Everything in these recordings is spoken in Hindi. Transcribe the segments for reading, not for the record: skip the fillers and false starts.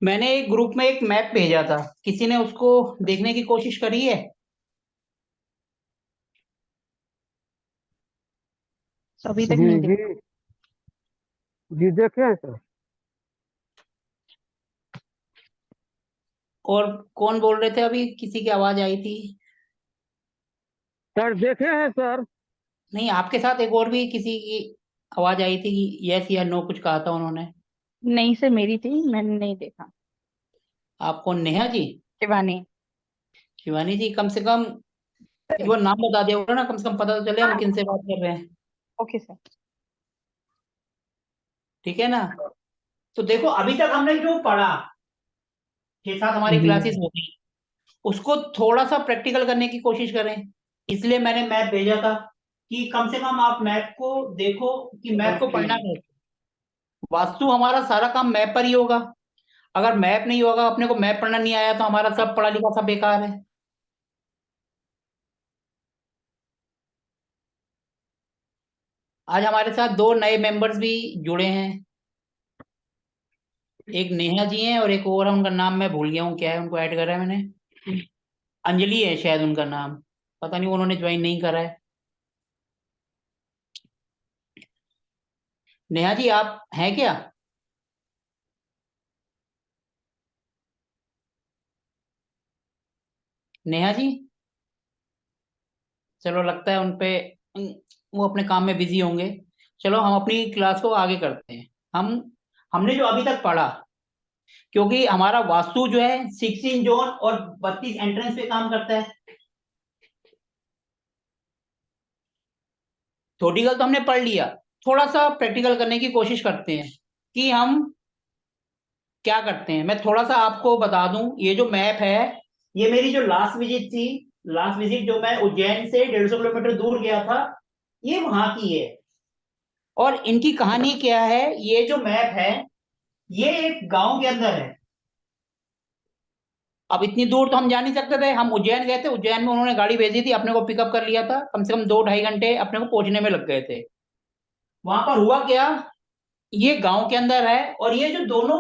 मैंने एक ग्रुप में एक मैप भेजा था, किसी ने उसको देखने की कोशिश करी है? तो अभी तक जी नहीं जी। देखा। जी देखे हैं सर। और कौन बोल रहे थे? अभी किसी की आवाज आई थी। सर देखे हैं सर। नहीं, आपके साथ एक और भी किसी की आवाज आई थी कि यस या नो कुछ कहा था उन्होंने। नहीं सर, मेरी थी, मैंने नहीं देखा। आप कौन, नेहा जी? शिवानी। शिवानी जी, कम से कम एक बार नाम बता दिया होगा ना, कम से कम पता तो चले हम किन से बात कर रहे हैं। Okay sir. ठीक है ना? तो देखो, अभी तक हमने जो पढ़ा, 6-7 हमारी जी क्लासेस हो गई, उसको थोड़ा सा प्रैक्टिकल करने की कोशिश करें। इसलिए मैंने मैप भेजा था कि कम से कम आप मैप को देखो कि मैप को पढ़ना कैसे। वास्तु हमारा सारा काम मैप पर ही होगा। अगर मैप नहीं होगा, अपने को मैप पढ़ना नहीं आया, तो हमारा सब पढ़ा लिखा सब बेकार है। आज हमारे साथ दो नए मेंबर्स भी जुड़े हैं। एक नेहा जी हैं और एक और है, उनका नाम मैं भूल गया हूँ, क्या है, उनको ऐड करा है मैंने। अंजलि है शायद उनका नाम। पता नहीं, उन्होंने ज्वाइन नहीं करा है। नेहा जी, आप हैं क्या? नेहा जी? चलो, लगता है उनपे वो अपने काम में बिजी होंगे। चलो, हम अपनी क्लास को आगे करते हैं। हम हमने जो अभी तक पढ़ा, क्योंकि हमारा वास्तु जो है 16 जोन और 32 एंट्रेंस पे काम करता है। थ्योरेटिकल तो हमने पढ़ लिया। थोड़ा सा प्रैक्टिकल करने की कोशिश करते हैं कि हम क्या करते हैं। मैं थोड़ा सा आपको बता दूं, ये जो मैप है, ये मेरी जो लास्ट विजिट थी, लास्ट विजिट जो मैं उज्जैन से 150 किलोमीटर दूर गया था, ये वहां की है। और इनकी कहानी क्या है, ये जो मैप है, ये एक गांव के अंदर है। अब इतनी दूर तो हम जा नहीं सकते थे, हम उज्जैन गए थे, उज्जैन में उन्होंने गाड़ी भेजी थी, अपने को पिकअप कर लिया था, कम से कम 2-2.5 घंटे अपने को पहुंचने में लग गए थे। वहां पर हुआ क्या, ये गांव के अंदर है, और ये जो दोनों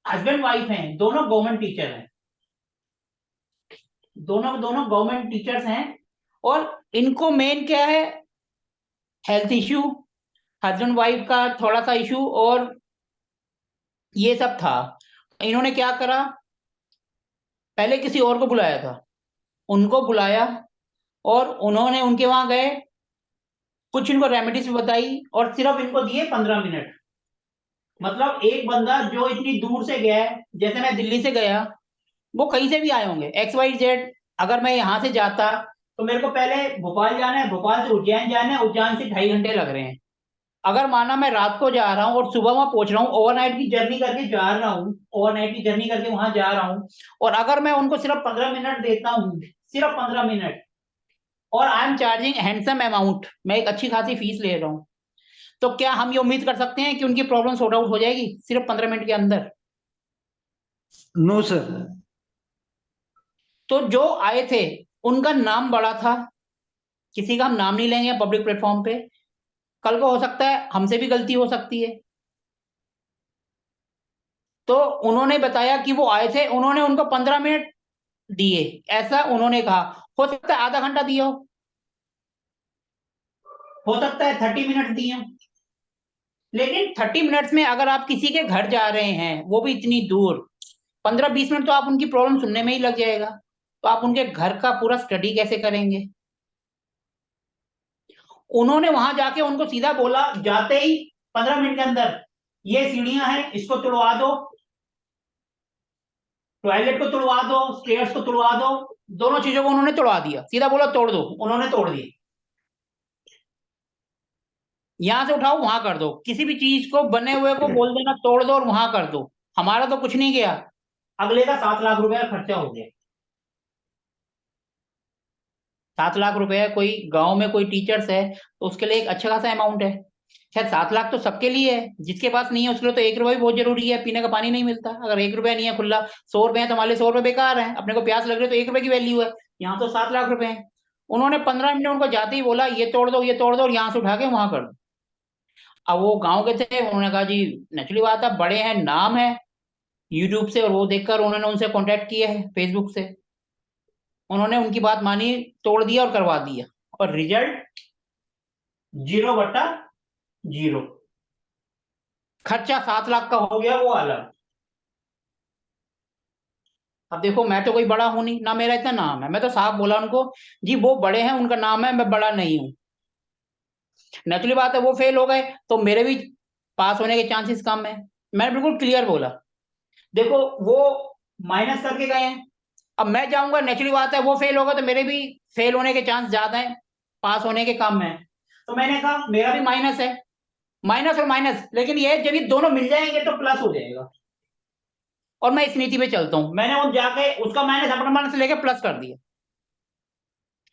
हस्बैंड वाइफ हैं, दोनों गवर्नमेंट टीचर हैं। दोनों दोनों गवर्नमेंट टीचर्स हैं। और इनको मेन क्या है, हेल्थ इश्यू, हस्बैंड वाइफ का थोड़ा सा इशू, और ये सब था। इन्होंने क्या करा, पहले किसी और को बुलाया था, उनको बुलाया, और उन्होंने उनके वहां गए, कुछ इनको रेमेडीज बताई, और सिर्फ इनको दिए 15 मिनट। मतलब एक बंदा जो इतनी दूर से गया है, जैसे मैं दिल्ली से गया, वो कहीं से भी आए होंगे, XYZ। अगर मैं यहाँ से जाता, तो मेरे को पहले भोपाल जाना है, भोपाल से उज्जैन जाना है, उज्जैन से 2.5 घंटे लग रहे हैं। अगर माना मैं रात को जा रहा हूँ और सुबह वहां पहुंच रहा हूँ, ओवरनाइट की जर्नी करके जा रहा हूँ, ओवरनाइट की जर्नी करके वहां जा रहा हूँ, और अगर मैं उनको सिर्फ 15 मिनट देता हूँ, सिर्फ 15 मिनट, और I am charging handsome amount, मैं एक अच्छी खासी फीस ले रहा हूँ, तो क्या हम ये उम्मीद कर सकते हैं कि उनकी प्रॉब्लम सॉर्ट आउट हो जाएगी सिर्फ 15 मिनट के अंदर? No sir. तो जो आए थे, उनका नाम बड़ा था, किसी का हम नाम नहीं लेंगे पब्लिक प्लेटफॉर्म पे। कल को हो सकता है हमसे भी गलती हो सकती है। तो उन्होंने बताया कि वो आए थे, उन्होंने उनको 15 मिनट दिए, ऐसा उन्होंने कहा। हो सकता है आधा घंटा दिया हो सकता है 30 मिनट दिए हो। लेकिन 30 मिनट्स में अगर आप किसी के घर जा रहे हैं, वो भी इतनी दूर, 15-20 मिनट तो आप उनकी प्रॉब्लम सुनने में ही लग जाएगा। तो आप उनके घर का पूरा स्टडी कैसे करेंगे? उन्होंने वहां जाके उनको सीधा बोला, जाते ही 15 मिनट के अंदर, ये सीढ़ियां हैं, इसको तुड़वा दो, टॉयलेट को तुड़वा दो, स्टेयर्स को तुड़वा दो। दोनों चीजों को उन्होंने तोड़वा दिया, सीधा बोला तोड़ दो, उन्होंने तोड़ दिए। यहां से उठाओ वहां कर दो, किसी भी चीज को बने हुए को बोल देना तोड़ दो और वहां कर दो। हमारा तो कुछ नहीं गया, अगले का 7 लाख रुपए का खर्चा हो गया। 7 लाख रुपए, कोई गांव में कोई टीचर्स है, तो उसके लिए एक अच्छा खासा अमाउंट है। शायद 7 लाख तो सबके लिए है, जिसके पास नहीं है उसके लिए तो 1 रुपया भी बहुत जरूरी है, पीने का पानी नहीं मिलता। अगर 1 रुपया नहीं है खुला, 100 रुपए है तो हमारे लिए 100 रुपए बेकार है, अपने को प्यास लग रही है तो 1 रुपए की वैल्यू है। यहाँ तो 7 लाख रुपए है। उन्होंने 15 मिनट उनको जाते ही बोला, ये तोड़ दो, ये तोड़ दो, और यहाँ से उठा के वहां कर दो। अब वो गाँव के थे, उन्होंने कहा जी, नेचुरली बात है, बड़े हैं, नाम है, यूट्यूब से, और वो देखकर उन्होंने उनसे कांटेक्ट किया है फेसबुक से। उन्होंने उनकी बात मानी, तोड़ दिया और करवा दिया, और रिजल्ट 0/0। खर्चा 7 लाख का हो गया, वो अलग। अब देखो, मैं तो कोई बड़ा हूं नहीं, ना मेरा इतना नाम है। मैं तो साफ बोला उनको, जी वो बड़े हैं, उनका नाम है, मैं बड़ा नहीं हूं। नेचुरली बात है, वो फेल हो गए तो मेरे भी पास होने के चांसेस कम है। मैंने बिल्कुल क्लियर बोला। देखो, वो माइनस करके गए हैं, अब मैं जाऊंगा, नेचुरली बात है, वो फेल होगा तो मेरे भी फेल होने के चांस ज्यादा है, पास होने के कम है। तो मैंने कहा मेरा भी माइनस है, माइनस और माइनस, लेकिन ये जब ये दोनों मिल जाएंगे तो प्लस हो जाएगा। और मैं इस नीति पे चलता हूं। मैंने उन जाके उसका माइनस अपना माइनस लेके प्लस कर दिया।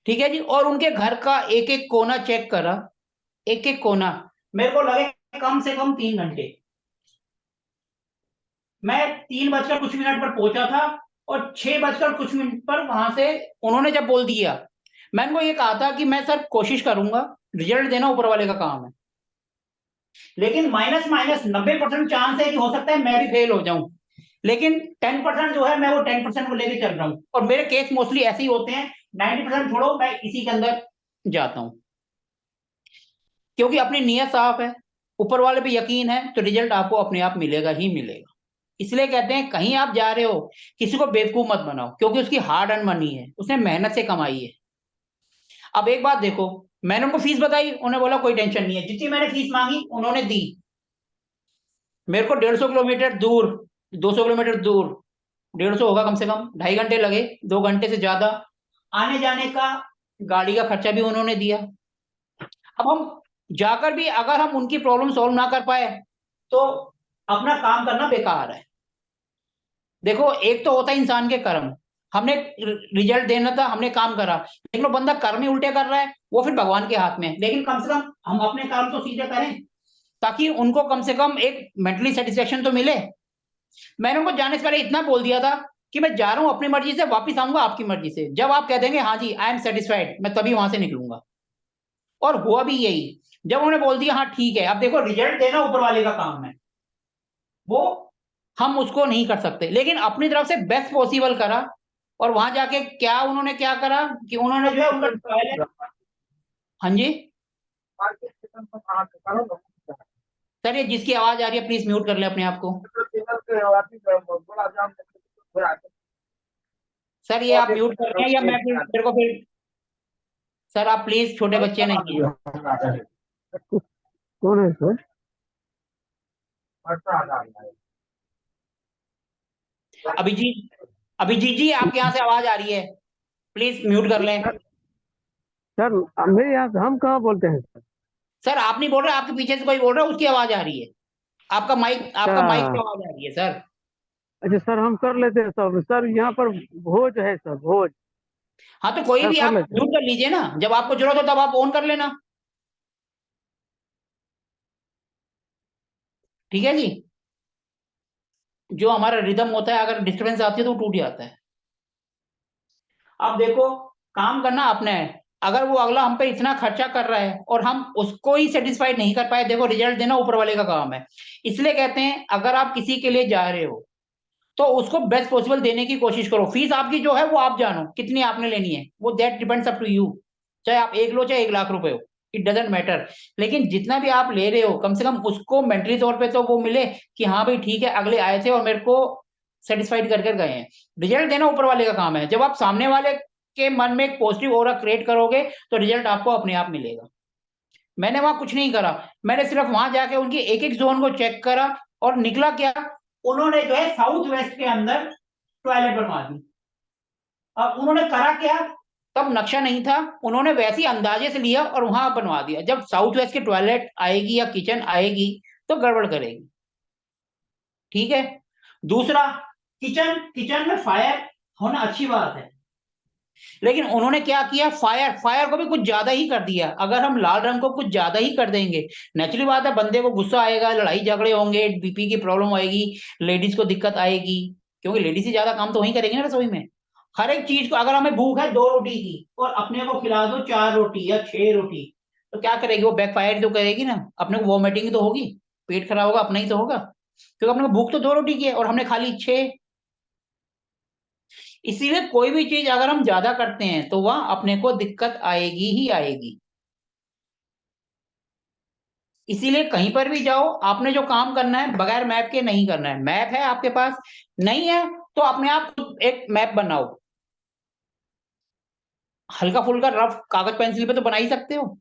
ठीक है जी। और उनके घर का एक एक कोना चेक करा, एक एक कोना। मेरे को लगे कम से कम 3 घंटे। मैं 3 बजकर कुछ मिनट पर पहुंचा था, और 6 बजकर कुछ मिनट पर वहां से उन्होंने जब बोल दिया, मैंने उनको ये कहा था कि मैं सर कोशिश करूंगा, रिजल्ट देना ऊपर वाले का काम है, लेकिन माइनस माइनस 90% चांस है कि हो सकता है मैं भी फेल हो जाऊं, लेकिन 10% जो है मैं वो 10% को लेके चल रहा हूं। और मेरे केस मोस्टली ऐसे ही होते हैं, 90% छोड़ो, मैं इसी के अंदर जाता हूं, क्योंकि अपनी नीयत साफ है, ऊपर वाले पे यकीन है, तो रिजल्ट आपको अपने आप मिलेगा ही मिलेगा। इसलिए कहते हैं, कहीं आप जा रहे हो, किसी को बेवकूफ मत बनाओ, क्योंकि उसकी हार्ड अर्न मनी है, उसने मेहनत से कमाई है। अब एक बात देखो, मैंने उनको फीस बताई, उन्होंने बोला कोई टेंशन नहीं है, जितनी मैंने फीस मांगी उन्होंने दी। मेरे को 150 किलोमीटर दूर, 200 किलोमीटर दूर, 150 होगा कम से कम, 2.5 घंटे लगे, 2 घंटे से ज्यादा आने जाने का, गाड़ी का खर्चा भी उन्होंने दिया। अब हम जाकर भी अगर हम उनकी प्रॉब्लम सॉल्व ना कर पाए, तो अपना काम करना बेकार है। देखो, एक तो होता है इंसान के कर्म, हमने रिजल्ट देना था, हमने काम करा, लेकिन वो बंदा कर्म ही उल्टे कर रहा है, वो फिर भगवान के हाथ में है। लेकिन कम से कम हम अपने कर्म तो सीधे करें, ताकि उनको कम से कम एक मेंटली सेटिस्फेक्शन तो मिले। मैंने उनको जाने से पहले इतना बोल दिया था कि मैं जा रहा हूं अपनी मर्जी से, वापिस आऊंगा आपकी मर्जी से। जब आप कह देंगे हाँ जी आई एम सेटिस्फाइड, मैं तभी वहां से निकलूंगा। और हुआ भी यही। जब उन्होंने बोल दिया हाँ ठीक है, अब देखो रिजल्ट देना ऊपर वाले का काम है, वो हम उसको नहीं कर सकते, लेकिन अपनी तरफ से बेस्ट पॉसिबल करा। और वहां जाके क्या उन्होंने क्या करा कि उन्होंने जो है उनका टॉयलेट। हाँ जी सर, ये जिसकी आवाज आ रही है प्लीज म्यूट कर ले अपने आप को। सर ये आप म्यूट कर रहे हैं, या मैं फिर मेरे को फिर, सर आप प्लीज, छोटे बच्चे नहीं हैं। कौन है सर? अभिजीत, अभिजीत जी आपके यहाँ से आवाज आ रही है, प्लीज म्यूट कर लें। सर मेरे यहाँ से हम कहाँ बोलते हैं सर? सर आप नहीं बोल रहे, आपके पीछे से कोई बोल रहा है, उसकी आवाज आ रही है। आपका माइक की आवाज आ रही है सर। अच्छा सर, हम कर लेते हैं सब सर, यहाँ पर भोज है सर, भोज। हाँ तो कोई सर भी कर आप लेते हैं। म्यूट कर लीजिए ना, जब आपको जरूरत हो तब आप ऑन कर लेना। ठीक है जी। जो हमारा रिदम होता है, अगर डिस्टरबेंस आती है तो वो टूट जाता है। अब देखो, काम करना अपना है। अगर वो अगला हम पे इतना खर्चा कर रहा है और हम उसको ही सेटिस्फाइड नहीं कर पाए, देखो रिजल्ट देना ऊपर वाले का काम है। इसलिए कहते हैं, अगर आप किसी के लिए जा रहे हो तो उसको बेस्ट पॉसिबल देने की कोशिश करो। फीस आपकी जो है वो आप जानो कितनी आपने लेनी है, वो that depends up to you. चाहे आप 1 लो, चाहे 1 लाख रुपए हो, इट डजेंट मैटर। लेकिन जितना भी आप ले रहे हो, कम से कम उसको मेंटली तौर पे तो वो मिले कि हाँ भाई ठीक है, अगले आए थे और मेरे को सेटिस्फाइड कर कर गए हैं। रिजल्ट देना ऊपर वाले का काम है। जब आप सामने वाले के मन में एक पॉजिटिव ऑरा क्रिएट करोगे, तो रिजल्ट आपको अपने आप मिलेगा। मैंने वहां कुछ नहीं करा, मैंने सिर्फ वहां जाके उनकी एक एक जोन को चेक करा, और निकला क्या, उन्होंने जो है साउथ वेस्ट के अंदर टॉयलेट बनवा दी। अब उन्होंने करा क्या, तब नक्शा नहीं था, उन्होंने वैसे ही अंदाजे से लिया और वहां बनवा दिया। जब साउथ वेस्ट की टॉयलेट आएगी या किचन आएगी तो गड़बड़ करेगी। ठीक है। दूसरा, किचन किचन में फायर होना अच्छी बात है, लेकिन उन्होंने क्या किया, फायर फायर को भी कुछ ज्यादा ही कर दिया। अगर हम लाल रंग को कुछ ज्यादा ही कर देंगे, नेचुरली बात है, बंदे को गुस्सा आएगा, लड़ाई झगड़े होंगे, बीपी की प्रॉब्लम आएगी, लेडीज को दिक्कत आएगी, क्योंकि लेडीज ही ज्यादा काम तो वही करेगी ना रसोई में। हर एक चीज को, अगर हमें भूख है 2 रोटी की और अपने को खिला दो 4 रोटी या 6 रोटी, तो क्या करेगी वो, बैकफायर तो करेगी ना, अपने को वॉमिटिंग तो होगी, पेट खराब होगा, अपना ही तो होगा। क्योंकि अपने को भूख तो 2 रोटी की है और हमने खा ली 6। इसीलिए कोई भी चीज अगर हम ज्यादा करते हैं तो वह अपने को दिक्कत आएगी ही आएगी। इसीलिए कहीं पर भी जाओ, आपने जो काम करना है बगैर मैप के नहीं करना है। मैप है आपके पास, नहीं है तो अपने आप एक मैप बनाओ। हल्का फुल्का रफ कागज पेंसिल पे तो बना ही सकते हो।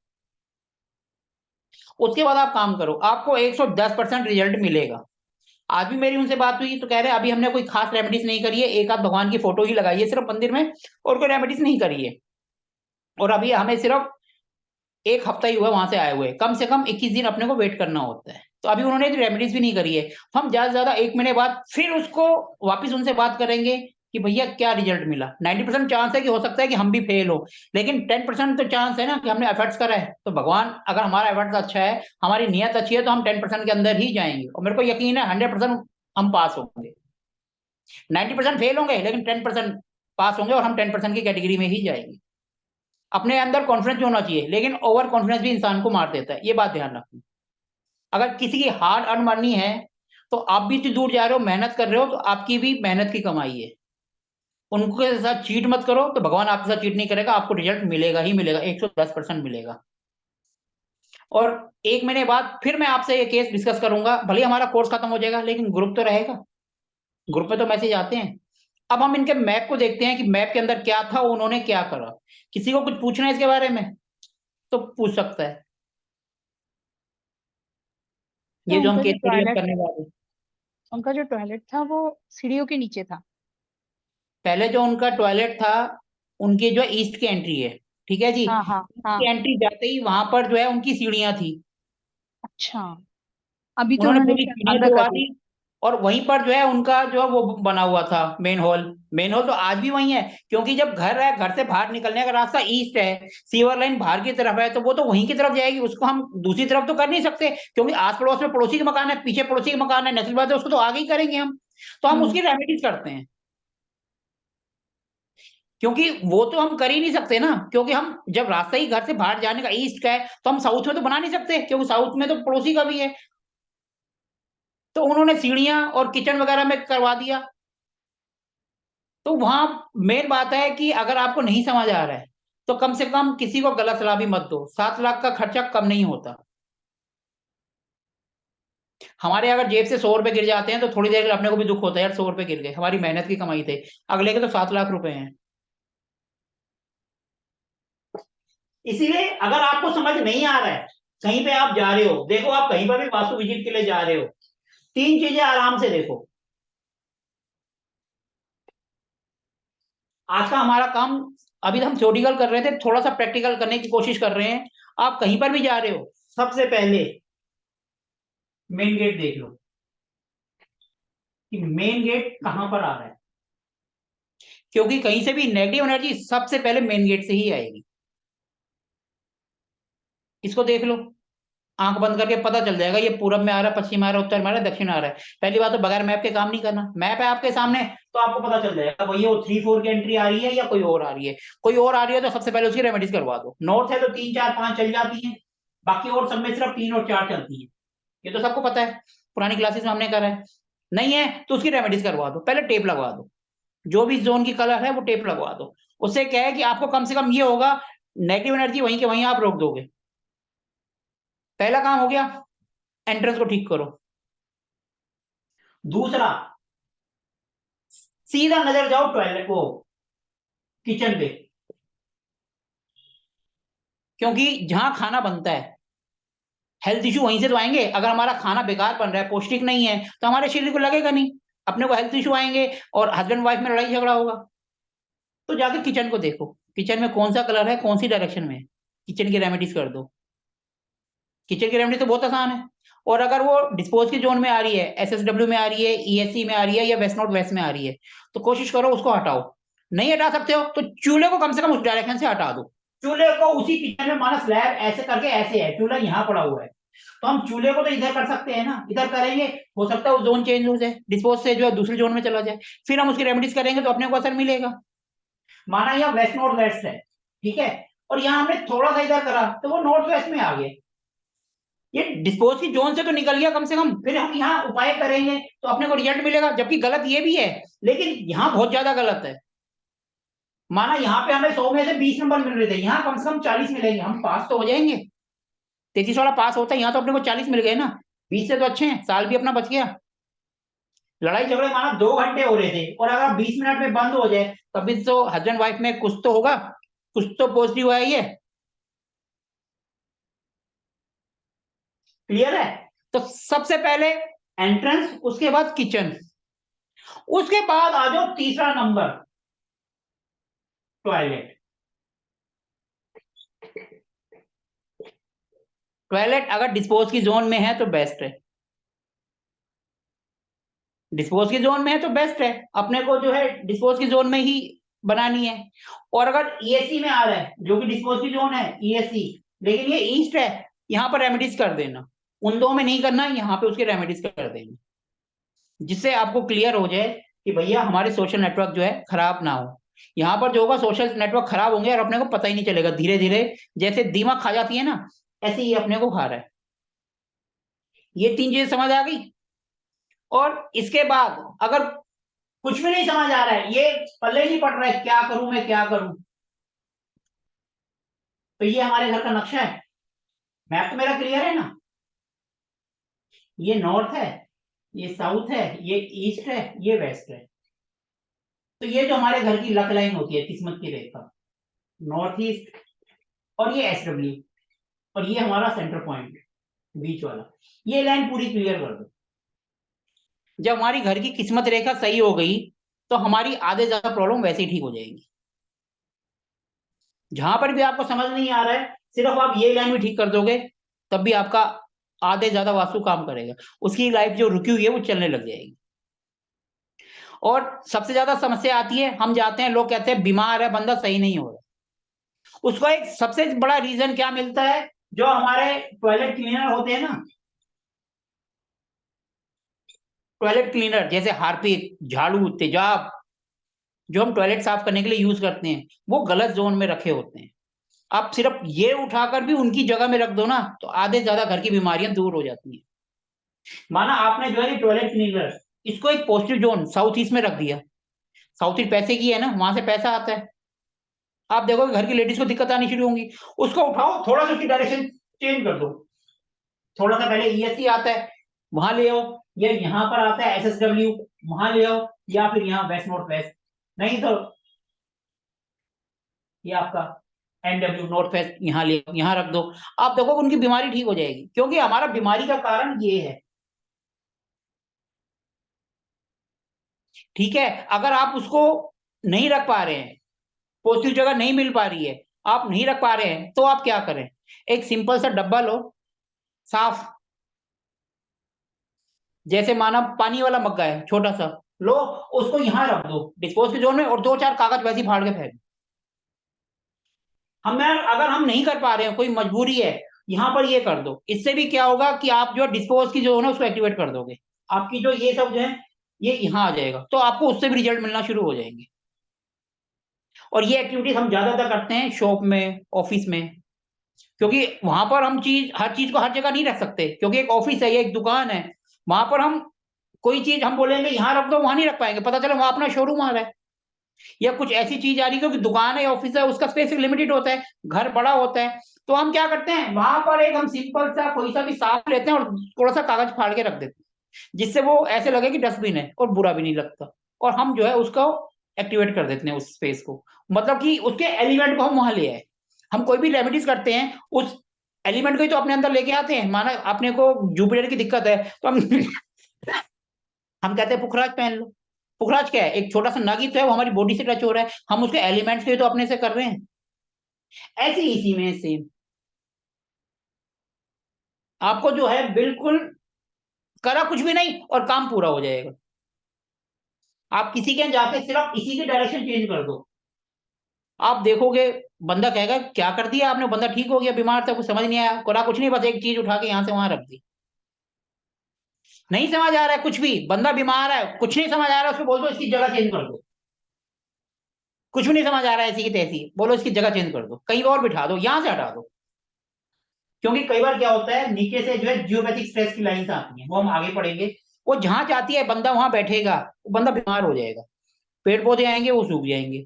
उसके बाद आप काम करो, आपको 110% रिजल्ट मिलेगा। आज भी मेरी उनसे बात हुई तो कह रहे अभी हमने कोई खास रेमेडीज नहीं करी है, एक आध भगवान की फोटो ही लगाई है सिर्फ मंदिर में, और कोई रेमेडीज नहीं करी है। और अभी हमें सिर्फ 1 हफ्ता ही हुआ वहां से आए हुए, कम से कम 21 दिन अपने को वेट करना होता है। तो अभी उन्होंने रेमेडीज भी नहीं करी है। हम ज्यादा से ज्यादा 1 महीने बाद फिर उसको वापिस उनसे बात करेंगे कि भैया क्या रिजल्ट मिला। 90% चांस है कि हो सकता है कि हम भी फेल हो, लेकिन 10% तो चांस है ना कि हमने एफर्ट्स करा है। तो भगवान अगर हमारा एफर्ट्स अच्छा है, हमारी नीयत अच्छी है, तो हम 10% के अंदर ही जाएंगे। और मेरे को यकीन है 100% हम पास होंगे। 90% फेल होंगे लेकिन 10% पास होंगे, और हम 10% की कैटेगरी में ही जाएंगे। अपने अंदर कॉन्फिडेंस भी होना चाहिए, लेकिन ओवर कॉन्फिडेंस भी इंसान को मार देता है, ये बात ध्यान रखना। अगर किसी की हार्ड अर्न मनी है तो आप भी इतनी दूर जा रहे हो, मेहनत कर रहे हो, तो आपकी भी मेहनत की कमाई है। उनके साथ चीट मत करो, तो भगवान आपके साथ चीट नहीं करेगा, आपको रिजल्ट मिलेगा ही मिलेगा, 110% मिलेगा। और 1 महीने बाद फिर मैं आपसे ये केस डिस्कस करूंगा, भले ही हमारा कोर्स खत्म हो जाएगा लेकिन ग्रुप तो रहेगा। ग्रुप में तो मैसेज आते हैं। अब हम इनके मैप को देखते हैं कि मैप के अंदर क्या था, उन्होंने क्या करा। किसी को कुछ पूछना है इसके बारे में तो पूछ सकता है। तो ये जो हम उनका जो केस स्टडी टॉयलेट करने वाले, उनका जो टॉयलेट था वो सीढ़ियों के नीचे था। पहले जो उनका टॉयलेट था, उनकी जो ईस्ट की एंट्री है, ठीक है जी, हाँ हाँ ईस्ट हाँ। की एंट्री जाते ही वहां पर जो है उनकी सीढ़ियां थी। अच्छा, अभी तो उन्होंने उन्होंने पूरी शायद सीढ़ियां अंदर तुड़वा कर दी। दी, और वहीं पर जो है उनका जो है वो बना हुआ था मेन हॉल। मेन हॉल तो आज भी वही है, क्योंकि जब घर है, घर से बाहर निकलने का रास्ता ईस्ट है, सीवर लाइन बाहर की तरफ है, तो वो तो वहीं की तरफ जाएगी। उसको हम दूसरी तरफ तो कर नहीं सकते, क्योंकि आस पड़ोस में पड़ोसी के मकान है, पीछे पड़ोसी के मकान है, नेचुरल बात है, उसको तो आगे ही करेंगे हम। तो हम हम्म। उसकी रेमेडीज करते हैं, क्योंकि वो तो हम कर ही नहीं सकते ना, क्योंकि हम जब रास्ता ही घर से बाहर जाने का ईस्ट का है, तो हम साउथ में तो बना नहीं सकते, क्योंकि साउथ में तो पड़ोसी का भी है। तो उन्होंने सीढ़ियां और किचन वगैरह में करवा दिया। तो वहां मेन बात है कि अगर आपको नहीं समझ आ रहा है तो कम से कम किसी को गलत सलाह भी मत दो। 7 लाख का खर्चा कम नहीं होता। हमारे अगर जेब से 100 रुपए गिर जाते हैं तो थोड़ी देर अपने को भी दुख होता है, यार 100 रुपए गिर गए, हमारी मेहनत की कमाई थे। अगले के तो 7 लाख रुपए हैं। इसीलिए अगर आपको समझ नहीं आ रहा है, कहीं पे आप जा रहे हो, देखो आप कहीं पर भी वास्तु विजिट के लिए जा रहे हो, 3 चीजें आराम से देखो। आज का हमारा काम, अभी हम थ्योरिटिकल कर रहे थे, थोड़ा सा प्रैक्टिकल करने की कोशिश कर रहे हैं। आप कहीं पर भी जा रहे हो, सबसे पहले मेन गेट देख लो कि मेन गेट कहां पर आ रहा है, क्योंकि कहीं से भी नेगेटिव एनर्जी सबसे पहले मेन गेट से ही आएगी। इसको देख लो, आंख बंद करके पता चल जाएगा ये पूरब में आ रहा है, पश्चिम में आ रहा है, उत्तर में आ रहा है, दक्षिण आ रहा है। पहली बात तो बगैर मैप के काम नहीं करना, मैप है आपके सामने तो आपको पता चल जाएगा भैया वो 3-4 की एंट्री आ रही है या कोई और आ रही है। कोई और आ रही है तो सबसे पहले उसकी रेमेडीज करवा दो। नॉर्थ है तो 3-4-5 चल जाती है, बाकी और सब में सिर्फ 3 और 4 चलती है। ये तो सबको पता है, पुरानी क्लासेस में हमने करा है। नहीं है तो उसकी रेमेडीज करवा दो, पहले टेप लगवा दो, जो भी जोन की कलर है वो टेप लगवा दो। उससे क्या है कि आपको कम से कम ये होगा, नेगेटिव एनर्जी वहीं के वहीं आप रोक दोगे। पहला काम हो गया, एंट्रेंस को ठीक करो। दूसरा, सीधा नजर जाओ टॉयलेट को, किचन पे, क्योंकि जहां खाना बनता है हेल्थ इशू वहीं से तो आएंगे। अगर हमारा खाना बेकार बन रहा है, पौष्टिक नहीं है, तो हमारे शरीर को लगेगा नहीं, अपने को हेल्थ इशू आएंगे और हस्बैंड वाइफ में लड़ाई झगड़ा होगा। तो जाके किचन को देखो, किचन में कौन सा कलर है, कौन सी डायरेक्शन में है, किचन की रेमेडीज कर दो। किचन की रेमेडी तो बहुत आसान है। और अगर वो डिस्पोज की जोन में आ रही है, एसएसडब्ल्यू में आ रही है, ईएससी में आ रही है, या वेस्ट नॉट वेस्ट में आ रही है, तो कोशिश करो उसको हटाओ। नहीं हटा सकते हो तो चूल्हे को कम से कम उस डायरेक्शन से हटा दो। चूल्हे को उसी किचन में, माना स्लैब ऐसे करके ऐसे है, चूल्हा यहाँ पड़ा हुआ है, तो हम चूल्हे को तो इधर कर सकते हैं ना, इधर करेंगे, हो सकता है वो जोन चेंज हो जाए, डिस्पोज से जो है दूसरी जोन में चला जाए, फिर हम उसकी रेमेडीज करेंगे तो अपने को असर मिलेगा। माना यहाँ वेस्ट नॉर्थ वेस्ट है, ठीक है, और यहाँ हमने थोड़ा सा इधर करा तो वो नॉर्थ वेस्ट में आ गए। ये डिस्पोज की जोन से तो निकल गया कम से कम, फिर हम यहाँ उपाय करेंगे तो अपने को रिजल्ट मिलेगा, जबकि गलत ये भी है, लेकिन यहाँ बहुत ज्यादा गलत है। माना यहाँ पे हमें 100 में से 20 नंबर मिल रहे थे, यहाँ कम से कम 40 मिलेंगे, हम पास तो हो जाएंगे। 33 वाला पास होता है, यहाँ तो अपने को 40 मिल गए ना, 20 से तो अच्छे हैं, साल भी अपना बच गया। लड़ाई झगड़े माना 2 घंटे हो रहे थे, और अगर 20 मिनट में बंद हो जाए तभी तो हस्बैंड वाइफ में कुछ तो होगा, कुछ तो पॉजिटिव है। ये क्लियर है? तो सबसे पहले एंट्रेंस, उसके बाद किचन, उसके बाद आ जाओ तीसरा नंबर, टॉयलेट। टॉयलेट अगर डिस्पोज की जोन में है तो बेस्ट है, डिस्पोज की जोन में है तो बेस्ट है, अपने को जो है डिस्पोज की जोन में ही बनानी है। और अगर ईएससी में आ रहा है, जो कि डिस्पोज की जोन है ईएससी, लेकिन ये ईस्ट है, यहाँ पर रेमेडीज कर देना, उन दो में नहीं करना, यहाँ पे उसके रेमेडीज कर देना, जिससे आपको क्लियर हो जाए कि भैया हमारे सोशल नेटवर्क जो है खराब ना हो। यहाँ पर जो होगा सोशल नेटवर्क खराब होंगे और अपने को पता ही नहीं चलेगा, धीरे धीरे जैसे दीमक खा जाती है ना, ऐसे ही अपने को खा रहा है। ये 3 चीजें समझ आ गई। और इसके बाद अगर कुछ भी नहीं समझ आ रहा है, ये पल्ले नहीं पड़ रहा है, क्या करूं मैं, क्या करूं, तो ये हमारे घर का नक्शा है, मैप तो मेरा क्लियर है ना, ये नॉर्थ है, ये साउथ है, ये ईस्ट है, ये वेस्ट है। तो ये जो हमारे घर की लक लाइन होती है, किस्मत की रेखा, नॉर्थ ईस्ट, और ये SW, और ये हमारा सेंटर पॉइंट बीच वाला, ये लाइन पूरी क्लियर कर दो। जब हमारी घर की किस्मत रेखा सही हो गई तो हमारी आधे ज्यादा प्रॉब्लम वैसे ही ठीक हो जाएगी। जहां पर भी आपको समझ नहीं आ रहा है, सिर्फ आप ये लाइन भी ठीक कर दोगे, तब भी आपका आधे ज्यादा वास्तु काम करेगा, उसकी लाइफ जो रुकी हुई है वो चलने लग जाएगी। और सबसे ज्यादा समस्या आती है, हम जाते हैं, लोग कहते हैं बीमार है बंदा, सही नहीं हो रहा, उसको एक सबसे बड़ा रीजन क्या मिलता है, जो हमारे टॉयलेट क्लीनर होते हैं ना, टॉयलेट क्लीनर जैसे हार्पिक, झाड़ू, तेजाब, जो हम टॉयलेट साफ करने के लिए यूज करते हैं, वो गलत जोन में रखे होते हैं। आप सिर्फ ये उठाकर भी उनकी जगह में रख दो ना, तो आधे ज्यादा घर की बीमारियां दूर हो जाती हैं। माना आपने जो है टॉयलेट क्लीनर, इसको एक पॉजिटिव जोन साउथ ईस्ट में रख दिया, साउथ ईस्ट पैसे की है ना, वहां से पैसा आता है, आप देखोगे घर की लेडीज को दिक्कत आनी शुरू होंगी। उसको उठाओ, थोड़ा सा उसकी डायरेक्शन चेंज कर दो, थोड़ा सा पहले ईएससी आता है वहां ले आओ, या यहाँ पर आता है SSW, वहां ले आओ, या फिर यहाँ वेस्ट नॉर्थ वेस्ट, नहीं तो ये आपका NW नॉर्थ वेस्ट, यहाँ ले आओ, यहाँ रख दो। आप देखो उनकी बीमारी ठीक हो जाएगी, क्योंकि हमारा बीमारी का कारण ये है। ठीक है, अगर आप उसको नहीं रख पा रहे हैं, पॉजिटिव जगह नहीं मिल पा रही है, आप नहीं रख पा रहे हैं, तो आप क्या करें, एक सिंपल सा डब्बा लो साफ, जैसे माना पानी वाला मग्गा है छोटा सा, लो उसको यहाँ रख दो डिस्पोज के जोन में, और 2-4 कागज वैसे ही फाड़ के फेंक। अगर हम नहीं कर पा रहे हैं, कोई मजबूरी है, यहाँ पर ये कर दो, इससे भी क्या होगा कि आप जो डिस्पोज की जो है उसको एक्टिवेट कर दोगे, आपकी जो ये सब जो है ये यहाँ आ जाएगा, तो आपको उससे भी रिजल्ट मिलना शुरू हो जाएंगे। और ये एक्टिविटीज हम ज्यादातर करते हैं शॉप में, ऑफिस में, क्योंकि वहां पर हम हर चीज को हर जगह नहीं रख सकते, क्योंकि एक ऑफिस है या एक दुकान है, वहां पर हम कोई चीज हम बोलेंगे यहाँ रख दो, वहां नहीं रख पाएंगे, पता चला वहां अपना शोरूम आ रहा है, या कुछ ऐसी चीज आ रही है, क्योंकि दुकान है, ऑफिस है, उसका स्पेस लिमिटेड होता है, घर बड़ा होता है, तो हम क्या करते हैं, वहां पर एक हम सिंपल सा कोई सा भी साफ लेते हैं और थोड़ा सा कागज फाड़ के रख देते हैं, जिससे वो ऐसे लगे कि डस्टबिन है और बुरा भी नहीं लगता, और हम जो है उसको एक्टिवेट कर देते हैं उस स्पेस को, मतलब कि उसके एलिमेंट को हम वहां ले आए। हम कोई भी रेमेडीज करते हैं उस एलिमेंट को ही तो अपने अंदर लेके आते हैं। माना अपने को जुपिटर की दिक्कत है, तो हम कहते हैं पुखराज पहन लो। पुखराज क्या है, एक छोटा सा नग ही तो है, वो हमारी बॉडी से टच हो रहा है, हम उसके एलिमेंट्स के तो अपने से कर रहे हैं। ऐसे ही इसी में सेम आपको जो है बिल्कुल करा कुछ भी नहीं और काम पूरा हो जाएगा। आप किसी के यहाँ जाके सिर्फ इसी की डायरेक्शन चेंज कर दो, आप देखोगे बंदा कहेगा क्या कर दिया आपने, बंदा ठीक हो गया, बीमार था कुछ समझ नहीं आया, करा कुछ नहीं, बस एक चीज उठा के यहाँ से वहां रख दी। नहीं समझ आ रहा है कुछ भी, बंदा बीमार है, कुछ नहीं समझ आ रहा है, उसको बोल दो इसकी जगह चेंज कर दो। कुछ भी नहीं समझ आ रहा है, ऐसी की तैसी, बोलो इसकी जगह चेंज कर दो, कहीं और बिठा दो, यहां से हटा दो। क्योंकि कई बार क्या होता है, नीचे से जो है जियोपैथिक स्ट्रेस की लाइंस आती हैं, वो हम आगे पढ़ेंगे। वो जहां जाती है बंदा वहां बैठेगा, वो बंदा बीमार हो जाएगा, पेड़ पौधे आएंगे वो सूख जाएंगे,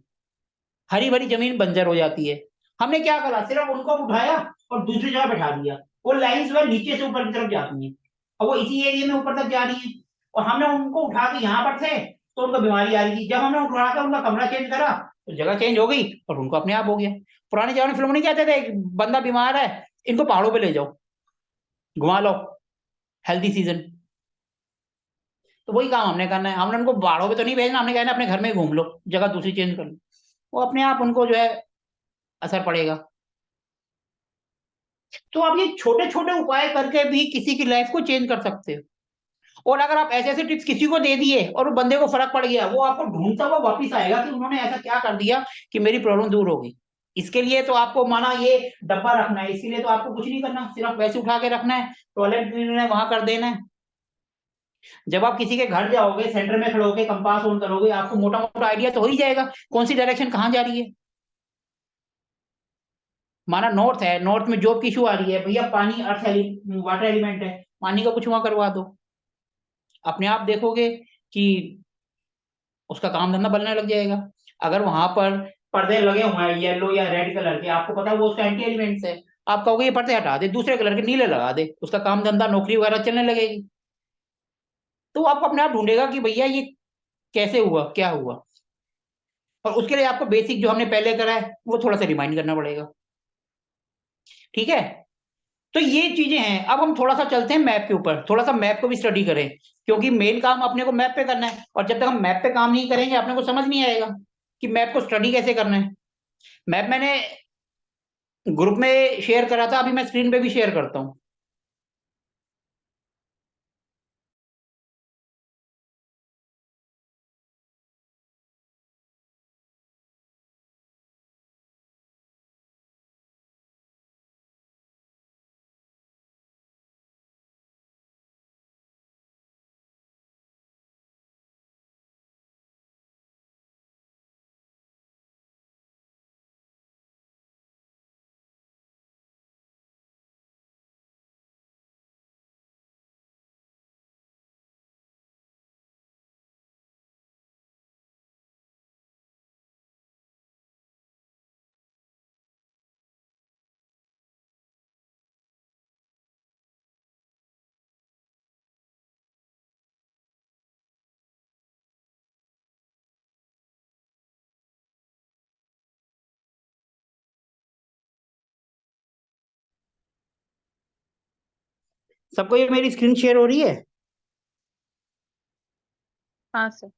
हरी भरी जमीन बंजर हो जाती है। हमने क्या करा, सिर्फ उनको उठाया और दूसरी जगह बैठा दिया। वो लाइंस वह नीचे से ऊपर की तरफ जाती हैं, और वो इसी एरिया में ऊपर तक जा रही है। और हमने उनको उठा के यहाँ पर थे तो उनको बीमारी आ रही थी, जब हमने उठा के उनका कमरा चेंज करा तो जगह चेंज हो गई और उनको अपने आप हो गया। पुराने जमाने फिल्म नहीं कहते थे बंदा बीमार है, इनको पहाड़ों पे ले जाओ, घुमा लो, हेल्थी सीजन। तो वही काम हमने करना है, हमने उनको पहाड़ों पे तो नहीं भेजना, हमने कहना अपने घर में ही घूम लो, जगह दूसरी चेंज कर लो, वो अपने आप उनको जो है असर पड़ेगा। तो आप ये छोटे छोटे उपाय करके भी किसी की लाइफ को चेंज कर सकते हो। और अगर आप ऐसे ऐसे टिप्स किसी को दे दिए और वो बंदे को फर्क पड़ गया, वो आपको ढूंढता हुआ वापिस आएगा कि उन्होंने ऐसा क्या कर दिया कि मेरी प्रॉब्लम दूर हो गई। इसके लिए तो आपको माना ये डब्बा रखना है, इसके लिए तो आपको कुछ नहीं करना, सिर्फ वैसे उठा के रखना है, टॉयलेट क्लीनर है वहां कर देना है। जब आप किसी के घर जाओगे, सेंटर में खड़े होकर कंपास ऑन करोगे, आपको मोटा मोटा आइडिया तो हो ही जाएगा कौन सी डायरेक्शन कहाँ जा रही है। माना नॉर्थ है, नॉर्थ में जॉब की इशू आ रही है, भैया पानी अर्थ वाटर एलिमेंट है, पानी का कुछ वहां करवा दो, अपने आप देखोगे कि उसका काम धंधा बनने लग जाएगा। अगर वहां पर पर्दे लगे हुए हैं येलो या रेड कलर के, आपको पता है वो उसका एंटी एलिमेंट्स है, आप कहोगे ये पर्दे हटा दे, दूसरे कलर के नीले लगा दे, उसका काम धंधा नौकरी वगैरह चलने लगेगी। तो आपको अपने आप ढूंढेगा कि भैया ये कैसे हुआ, क्या हुआ। और उसके लिए आपको बेसिक जो हमने पहले करा है वो थोड़ा सा रिमाइंड करना पड़ेगा। ठीक है, तो ये चीजें हैं। अब हम थोड़ा सा चलते हैं मैप के ऊपर, थोड़ा सा मैप को भी स्टडी करें, क्योंकि मेन काम अपने को मैप पे करना है, और जब तक हम मैप पे काम नहीं करेंगे अपने को समझ नहीं आएगा कि मैप को स्टडी कैसे करना है। मैप मैंने ग्रुप में शेयर करा था, अभी मैं स्क्रीन पे भी शेयर करता हूँ। सबको ये मेरी स्क्रीन शेयर हो रही है? हाँ सर।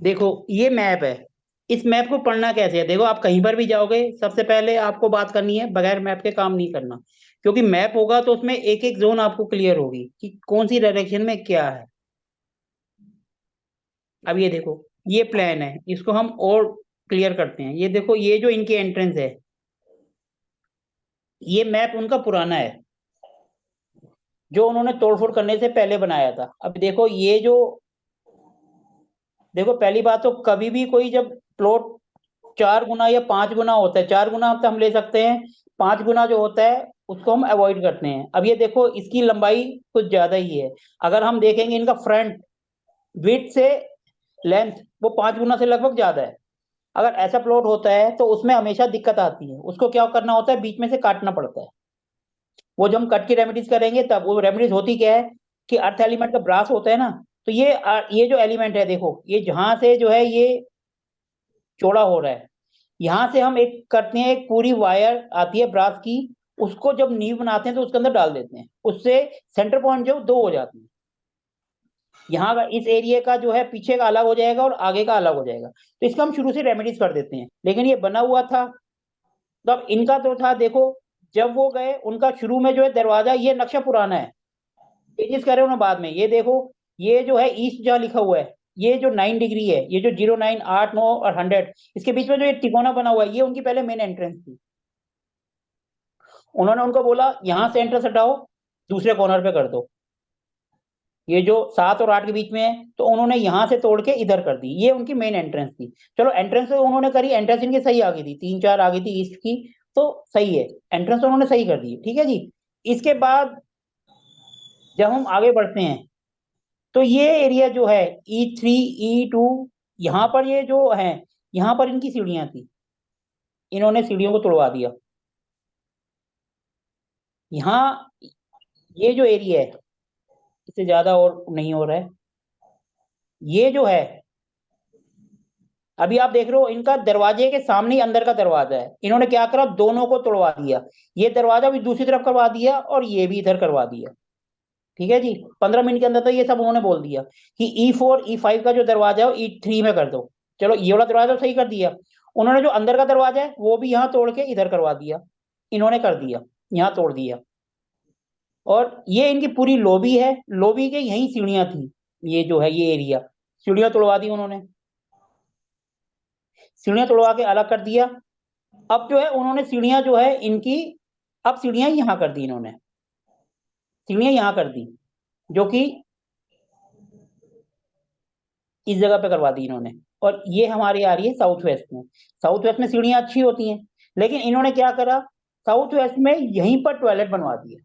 देखो ये मैप है, इस मैप को पढ़ना कैसे है, देखो आप कहीं पर भी जाओगे सबसे पहले आपको बात करनी है, बगैर मैप के काम नहीं करना, क्योंकि मैप होगा तो उसमें एक एक जोन आपको क्लियर होगी कि कौन सी डायरेक्शन में क्या है। अब ये देखो, ये प्लान है, इसको हम और क्लियर करते हैं। ये देखो, ये जो इनकी एंट्रेंस है, ये मैप उनका पुराना है जो उन्होंने तोड़फोड़ करने से पहले बनाया था। अब देखो ये जो, देखो पहली बात तो कभी भी कोई जब प्लॉट 4 गुना या 5 गुना होता है, 4 गुना तो हम ले सकते हैं, 5 गुना जो होता है उसको हम अवॉइड करते हैं। अब ये देखो इसकी लंबाई कुछ ज्यादा ही है, अगर हम देखेंगे इनका फ्रंट विड्थ से लेंथ वो 5 गुना से लगभग ज्यादा है। अगर ऐसा प्लॉट होता है तो उसमें हमेशा दिक्कत आती है, उसको क्या करना होता है, बीच में से काटना पड़ता है। वो जो हम कट की रेमेडीज करेंगे तब, वो रेमेडीज होती क्या है कि अर्थ एलिमेंट का ब्रास होता है ना, तो ये जो एलिमेंट है देखो, ये जहां से जो है ये चौड़ा हो रहा है, यहाँ से हम एक करते हैं, एक पूरी वायर आती है ब्रास की, उसको जब नींव बनाते हैं तो उसके अंदर डाल देते हैं, उससे सेंटर पॉइंट जो 2 हो जाते हैं। यहाँ का इस एरिया का जो है पीछे का अलग हो जाएगा और आगे का अलग हो जाएगा, तो इसका हम शुरू से रेमेडीज कर देते हैं। लेकिन ये बना हुआ था, तो अब इनका तो था, देखो जब वो गए उनका शुरू में जो है दरवाजा, ये नक्शा पुराना है, चेंजेस करे उन्होंने बाद में। ये देखो, ये जो है ईस्ट जहाँ लिखा हुआ है, ये जो 9 डिग्री है, ये जो 0, 9, 8, 9 और 100, इसके बीच में जो ये तिकोना बना हुआ है, ये उनकी पहले मेन एंट्रेंस थी। उन्होंने उनको बोला यहाँ से एंट्रेंस हटाओ, दूसरे कॉर्नर पे कर दो, ये जो 7 और 8 के बीच में है, तो उन्होंने यहाँ से तोड़ के इधर कर दी, ये उनकी मेन एंट्रेंस थी। चलो एंट्रेंस तो उन्होंने करी, एंट्रेंस इनकी सही आ गई थी, 3, 4 आ गई थी ईस्ट की, तो सही है, एंट्रेंस तो उन्होंने सही कर दी, ठीक है जी। इसके बाद जब हम आगे बढ़ते हैं तो ये एरिया जो है E3 E2 यहाँ पर ये जो है, यहाँ पर इनकी सीढ़ियां थी, इन्होंने सीढ़ियों को तोड़वा दिया। यहाँ ये जो एरिया है इससे ज्यादा और नहीं हो रहा है। ये जो है अभी आप देख रहे हो इनका दरवाजे के सामने ही अंदर का दरवाजा है, इन्होंने क्या करा, दोनों को तोड़वा दिया। ये दरवाजा भी दूसरी तरफ करवा दिया और ये भी इधर करवा दिया। ठीक है जी, 15 मिनट के अंदर तो ये सब उन्होंने बोल दिया कि E4 E5 का जो दरवाजा है वो E3 में कर दो। चलो ये वाला दरवाजा तो सही कर दिया। उन्होंने जो अंदर का दरवाजा है वो भी यहाँ तोड़ के इधर करवा दिया, इन्होंने कर दिया, यहाँ तोड़ दिया। और ये इनकी पूरी लॉबी है, लॉबी के यही सीढ़ियां थी, ये जो है ये एरिया, सीढ़ियां तोड़वा दी उन्होंने, सीढ़ियां तोड़वा के अलग कर दिया। अब जो है उन्होंने सीढ़ियां जो है इनकी, अब सीढ़ियां यहाँ कर दी, इन्होंने सीढ़ियां यहाँ कर दी, जो कि इस जगह पे करवा दी इन्होंने। और ये हमारी आ रही है साउथ वेस्ट में। साउथ वेस्ट में सीढ़ियां अच्छी होती हैं, लेकिन इन्होंने क्या करा, साउथ वेस्ट में यहीं पर टॉयलेट बनवा दिया।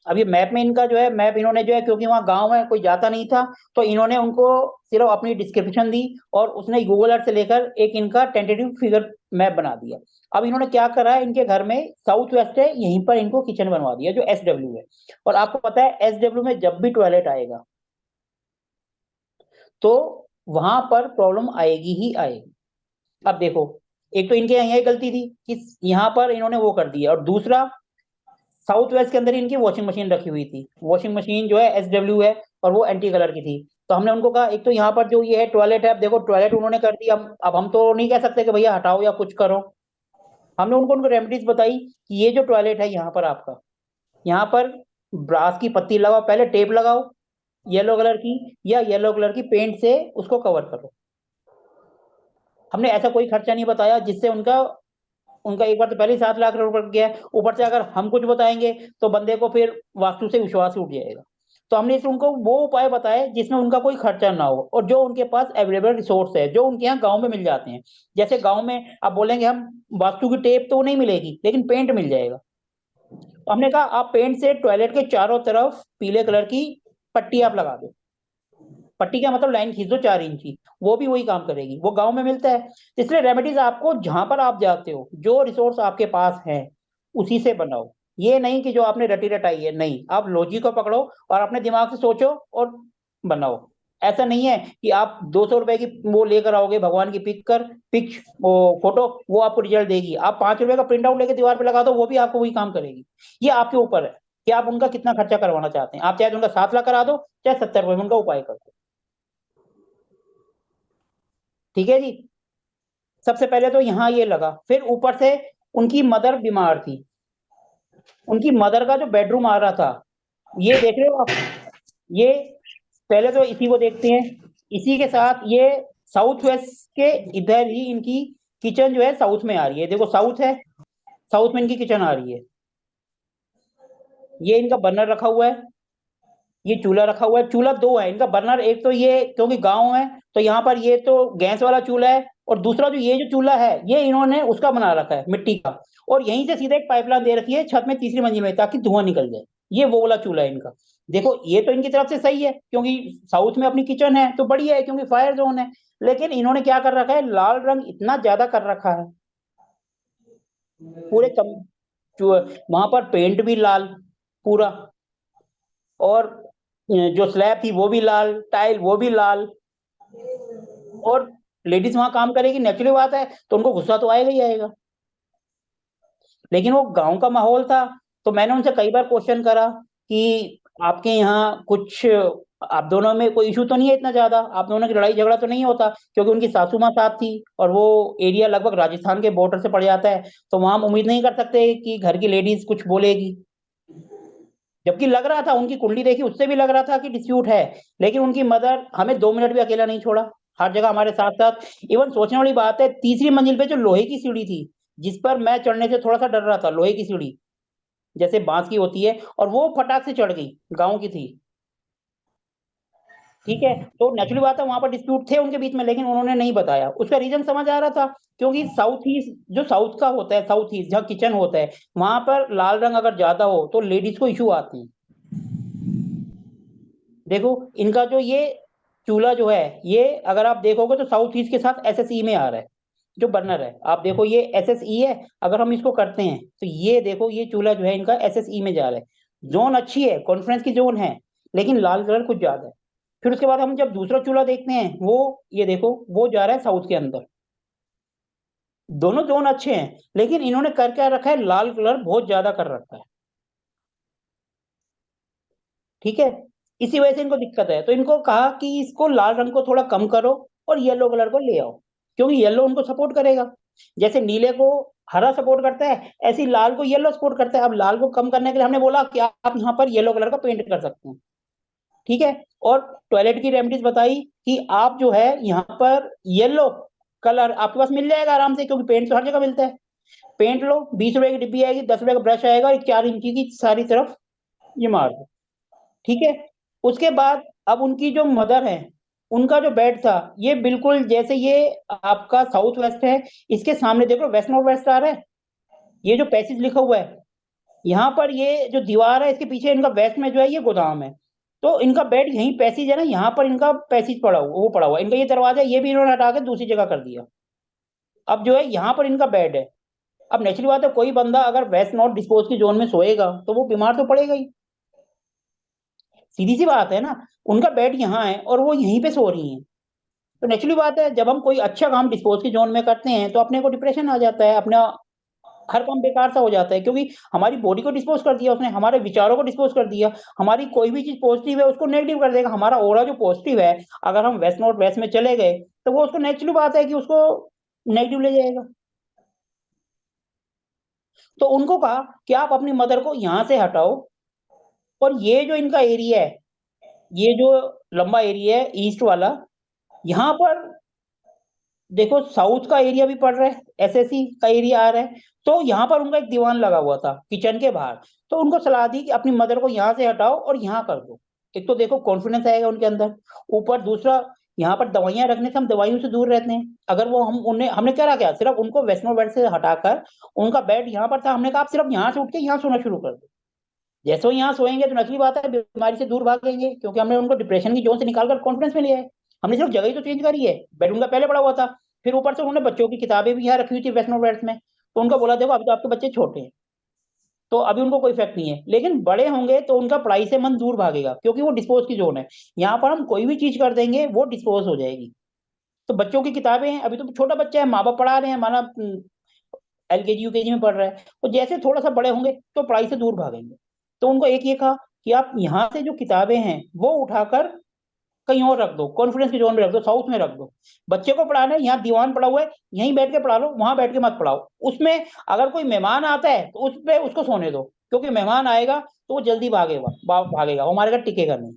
अब ये मैप में इनका जो है, मैप इन्होंने जो है, क्योंकि वहाँ गांव में कोई जाता नहीं था, तो इन्होंने उनको सिर्फ अपनी डिस्क्रिप्शन दी और उसने गूगल अर्थ से लेकर एक इनका टेंटेटिव फिगर मैप बना दिया। अब इन्होंने क्या करा है, इनके घर में साउथ वेस्ट है, यहीं पर इनको किचन बनवा दिया जो SW है। और आपको पता है SW में जब भी टॉयलेट आएगा तो वहां पर प्रॉब्लम आएगी ही आएगी। अब देखो, एक तो इनके यहाँ गलती थी कि यहाँ पर इन्होंने वो कर दिया, और दूसरा साउथ वेस्ट के अंदर इनकी वॉशिंग मशीन रखी हुई थी। वॉशिंग मशीन जो है SW है और वो एंटी कलर की थी। तो हमने उनको कहा, एक तो यहाँ पर जो ये है टॉयलेट है, अब देखो टॉयलेट उन्होंने कर दिया, अब हम तो नहीं कह सकते कि भैया हटाओ या कुछ करो। हमने उनको रेमेडीज बताई कि ये जो टॉयलेट है यहाँ पर आपका, यहाँ पर ब्रास की पत्ती लगाओ, पहले टेप लगाओ येलो कलर की, या येलो कलर की पेंट से उसको कवर करो। हमने ऐसा कोई खर्चा नहीं बताया जिससे उनका उनका एक बार तो पहले ही 7 लाख रुपए गया है, ऊपर से अगर हम कुछ बताएंगे तो बंदे को फिर वास्तु से विश्वास उठ जाएगा। तो हमने इस उनको वो उपाय बताए जिसमें उनका कोई खर्चा ना हो और जो उनके पास अवेलेबल रिसोर्स है, जो उनके यहाँ गांव में मिल जाते हैं। जैसे गांव में आप बोलेंगे हम वास्तु की टेप तो नहीं मिलेगी, लेकिन पेंट मिल जाएगा। तो हमने कहा आप पेंट से टॉयलेट के चारों तरफ पीले कलर की पट्टी आप लगा दो। पट्टी का मतलब लाइन खींच दो 4 इंच की, वो भी वही काम करेगी, वो गांव में मिलता है। इसलिए रेमेडीज आपको जहां पर आप जाते हो, जो रिसोर्स आपके पास है उसी से बनाओ। ये नहीं कि जो आपने रटी रटाई है, नहीं, आप लॉजिक को पकड़ो और अपने दिमाग से सोचो और बनाओ। ऐसा नहीं है कि आप 200 रुपए की वो लेकर आओगे भगवान की पिक वो फोटो, वो आपको रिजल्ट देगी। आप 5 रुपए का प्रिंट आउट लेके दीवार पे लगा दो, वो भी आपको वही काम करेगी। ये आपके ऊपर है कि आप उनका कितना खर्चा करवाना चाहते हैं। आप चाहे तो उनका 7 लाख करा दो, चाहे 70 रुपए में उनका उपाय कर दो। ठीक है जी। सबसे पहले तो यहाँ ये लगा, फिर ऊपर से उनकी मदर बीमार थी, उनकी मदर का जो बेडरूम आ रहा था, ये देख रहे हो आप, ये पहले तो इसी को देखते हैं। इसी के साथ ये साउथ वेस्ट के इधर ही इनकी किचन जो है साउथ में आ रही है। देखो साउथ है, साउथ में इनकी किचन आ रही है। ये इनका बर्नर रखा हुआ है, ये चूल्हा रखा हुआ है। चूल्हा 2 है इनका, बर्नर एक तो ये क्योंकि गांव है तो यहाँ पर ये तो गैस वाला चूल्हा है, और दूसरा जो ये जो चूल्हा है ये इन्होंने उसका बना रखा है मिट्टी का, और यहीं से सीधा एक पाइपलाइन दे रखी है छत में 3री मंजिल में, ताकि धुआं निकल जाए। ये वो वाला चूल्हा है इनका। देखो ये तो इनकी तरफ से सही है क्योंकि साउथ में अपनी किचन है तो बढ़िया है क्योंकि फायर जोन है। लेकिन इन्होंने क्या कर रखा है, लाल रंग इतना ज्यादा कर रखा है पूरे वहां पर पेंट भी लाल पूरा, और जो स्लैब थी वो भी लाल, टाइल वो भी लाल। और लेडीज वहां काम करेगी, नेचुरल बात है, तो उनको गुस्सा तो आएगा ही आएगा। लेकिन वो गांव का माहौल था, तो मैंने उनसे कई बार क्वेश्चन करा कि आपके यहाँ कुछ, आप दोनों में कोई इशू तो नहीं है इतना ज्यादा, आप दोनों की लड़ाई झगड़ा तो नहीं होता, क्योंकि उनकी सासू माँ साथ थी और वो एरिया लगभग राजस्थान के बॉर्डर से पड़ जाता है, तो वहां हम उम्मीद नहीं कर सकते कि घर की लेडीज कुछ बोलेगी। जबकि लग रहा था, उनकी कुंडली देखी उससे भी लग रहा था कि डिस्प्यूट है। लेकिन उनकी मदर हमें 2 मिनट भी अकेला नहीं छोड़ा, हर जगह हमारे साथ साथ। इवन सोचने वाली बात है, 3री मंजिल पे जो लोहे की सीढ़ी थी, जिस पर मैं चढ़ने से थोड़ा सा डर रहा था, लोहे की सीढ़ी जैसे बांस की होती है, और वो फटाक से चढ़ गई, गांव की थी। ठीक है, तो नेचुरली बात है वहां पर डिस्प्यूट थे उनके बीच में, लेकिन उन्होंने नहीं बताया। उसका रीजन समझ आ रहा था, क्योंकि साउथ ईस्ट, जो साउथ का होता है, साउथ ईस्ट जहाँ किचन होता है, वहां पर लाल रंग अगर ज्यादा हो तो लेडीज को इश्यू आते हैं। देखो इनका जो ये चूल्हा जो है, ये अगर आप देखोगे तो साउथ ईस्ट के साथ एसएसई में आ रहा है। जो बर्नर है आप देखो, ये एसएसई है। अगर हम इसको करते हैं तो ये देखो, ये चूल्हा जो है इनका एसएसई में जा रहा है। जोन अच्छी है, कॉन्फ्रेंस की जोन है, लेकिन लाल कलर कुछ ज्यादा है। फिर उसके बाद हम जब दूसरा चूल्हा देखते हैं, वो ये देखो, वो जा रहा है साउथ के अंदर। दोनों जोन अच्छे हैं, लेकिन इन्होंने कर क्या रखा है, लाल कलर बहुत ज्यादा कर रखा है। ठीक है, इसी वजह से इनको दिक्कत है। तो इनको कहा कि इसको लाल रंग को थोड़ा कम करो और येलो कलर को ले आओ, क्योंकि येलो उनको सपोर्ट करेगा। जैसे नीले को हरा सपोर्ट करता है, ऐसे ही लाल को येलो सपोर्ट करता है। अब लाल को कम करने के लिए हमने बोला कि आप यहाँ पर येलो कलर का पेंट कर सकते हैं। ठीक है, और टॉयलेट की रेमेडीज बताई कि आप जो है यहाँ पर येलो कलर आपके पास मिल जाएगा आराम से, क्योंकि पेंट तो हर जगह मिलता है। पेंट लो, 20 रुपए की डिब्बी आएगी, 10 रुपए का ब्रश आएगा, 4 इंची की सारी तरफ ये मार दो। ठीक है, उसके बाद अब उनकी जो मदर है, उनका जो बेड था, ये बिल्कुल जैसे ये आपका साउथ वेस्ट है, इसके सामने देखो वेस्ट नॉर्थ वेस्ट आ रहा है। ये जो पैसेज लिखा हुआ है यहाँ पर, ये जो दीवार है इसके पीछे इनका वेस्ट में जो है ये गोदाम है। तो इनका बेड यही पैसेज है ना, यहाँ पर इनका पैसेज पड़ा हुआ, वो पड़ा हुआ इनका ये दरवाजा, ये भी इन्होंने हटा के दूसरी जगह कर दिया। अब जो है यहाँ पर इनका बेड है। अब नेचुरली बात है, कोई बंदा अगर वेस्ट नॉर्थ डिस्पोज की जोन में सोएगा तो वो बीमार तो पड़ेगा ही। सीधी सी बात है ना, उनका बेड यहाँ है और वो यहीं पे सो रही हैं। तो नेचुरली बात है, जब हम कोई अच्छा काम डिस्पोज की जोन में करते हैं तो अपने को डिप्रेशन आ जाता है, अपना हर काम बेकार सा हो जाता है, क्योंकि हमारी बॉडी को डिस्पोज कर दिया उसने, हमारे विचारों को डिस्पोज कर दिया। हमारी कोई भी चीज पॉजिटिव है उसको नेगेटिव कर देगा। हमारा ओरा जो पॉजिटिव है, अगर हम वेस्ट नॉर्थ वेस्ट में चले गए तो वो उसको नेचुरली बात है कि उसको नेगेटिव ले जाएगा। तो उनको कहा कि आप अपनी मदर को यहां से हटाओ, और ये जो इनका एरिया है, ये जो लंबा एरिया है ईस्ट वाला, यहाँ पर देखो साउथ का एरिया भी पड़ रहा है, एसएससी का एरिया आ रहा है। तो यहाँ पर उनका एक दीवान लगा हुआ था किचन के बाहर। तो उनको सलाह दी कि अपनी मदर को यहाँ से हटाओ और यहाँ कर दो। एक तो देखो कॉन्फिडेंस आएगा उनके अंदर, ऊपर दूसरा यहाँ पर दवाइयां रखने से हम दवाइयों से दूर रहते हैं। अगर वो हम उन्हें हमने क्या रखा, सिर्फ उनको वैष्णो बेड से हटाकर, उनका बेड यहाँ पर था, हमने कहा आप सिर्फ यहाँ से उठ के यहाँ सोना शुरू कर दो। जैसे वो यहाँ सोएंगे तो नकली बात है बीमारी से दूर भागेंगे, क्योंकि हमने उनको डिप्रेशन की जोन से निकालकर कॉन्फिडेंस में लिया है। हमने सिर्फ जगह ही तो चेंज करी है, बेड उनका पहले पड़ा हुआ था। फिर ऊपर से उन्होंने बच्चों की किताबें भी यहाँ रखी हुई थी वैष्णो बेड्स में। तो उनका बोला देखो अभी तो आपके बच्चे छोटे हैं, तो अभी उनको कोई इफेक्ट नहीं है, लेकिन बड़े होंगे तो उनका पढ़ाई से मन दूर भागेगा, क्योंकि वो डिस्पोज की जोन है। यहाँ पर हम कोई भी चीज कर देंगे वो डिस्पोज हो जाएगी। तो बच्चों की किताबें हैं, अभी तो छोटा बच्चा है, माँ बाप पढ़ा रहे हैं, माना एलकेजी यूकेजी में पढ़ रहा है, तो जैसे थोड़ा सा बड़े होंगे तो पढ़ाई से दूर भागेंगे। तो उनको एक ये कहा कि आप यहाँ से जो किताबें हैं वो उठाकर कहीं और रख दो, कॉन्फिडेंस की जोन में रख दो, साउथ में रख दो। बच्चे को पढ़ाना है, यहाँ दीवान पड़ा हुआ है, यहीं बैठ के पढ़ा लो, वहां बैठ के मत पढ़ाओ। उसमें अगर कोई मेहमान आता है तो उस पे उसको सोने दो, क्योंकि मेहमान आएगा तो वो जल्दी भागेगा, वो हमारे घर टिकेगा नहीं।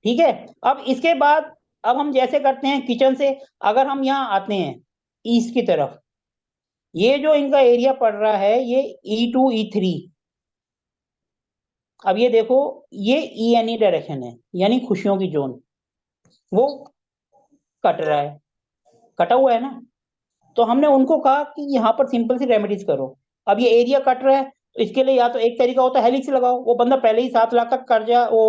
ठीक है, अब इसके बाद अब हम जैसे करते हैं किचन से, अगर हम यहाँ आते हैं ईस्ट की तरफ, ये जो इनका एरिया पड़ रहा है ये E2 E3। अब ये देखो, ये ENE डायरेक्शन है, यानी खुशियों की जोन, वो कट रहा है, कटा हुआ है ना। तो हमने उनको कहा कि यहाँ पर सिंपल सी रेमेडीज करो। अब ये एरिया कट रहा है, तो इसके लिए या तो एक तरीका होता है हेलिक्स लगाओ। वो बंदा पहले ही 7 लाख का कर्जा वो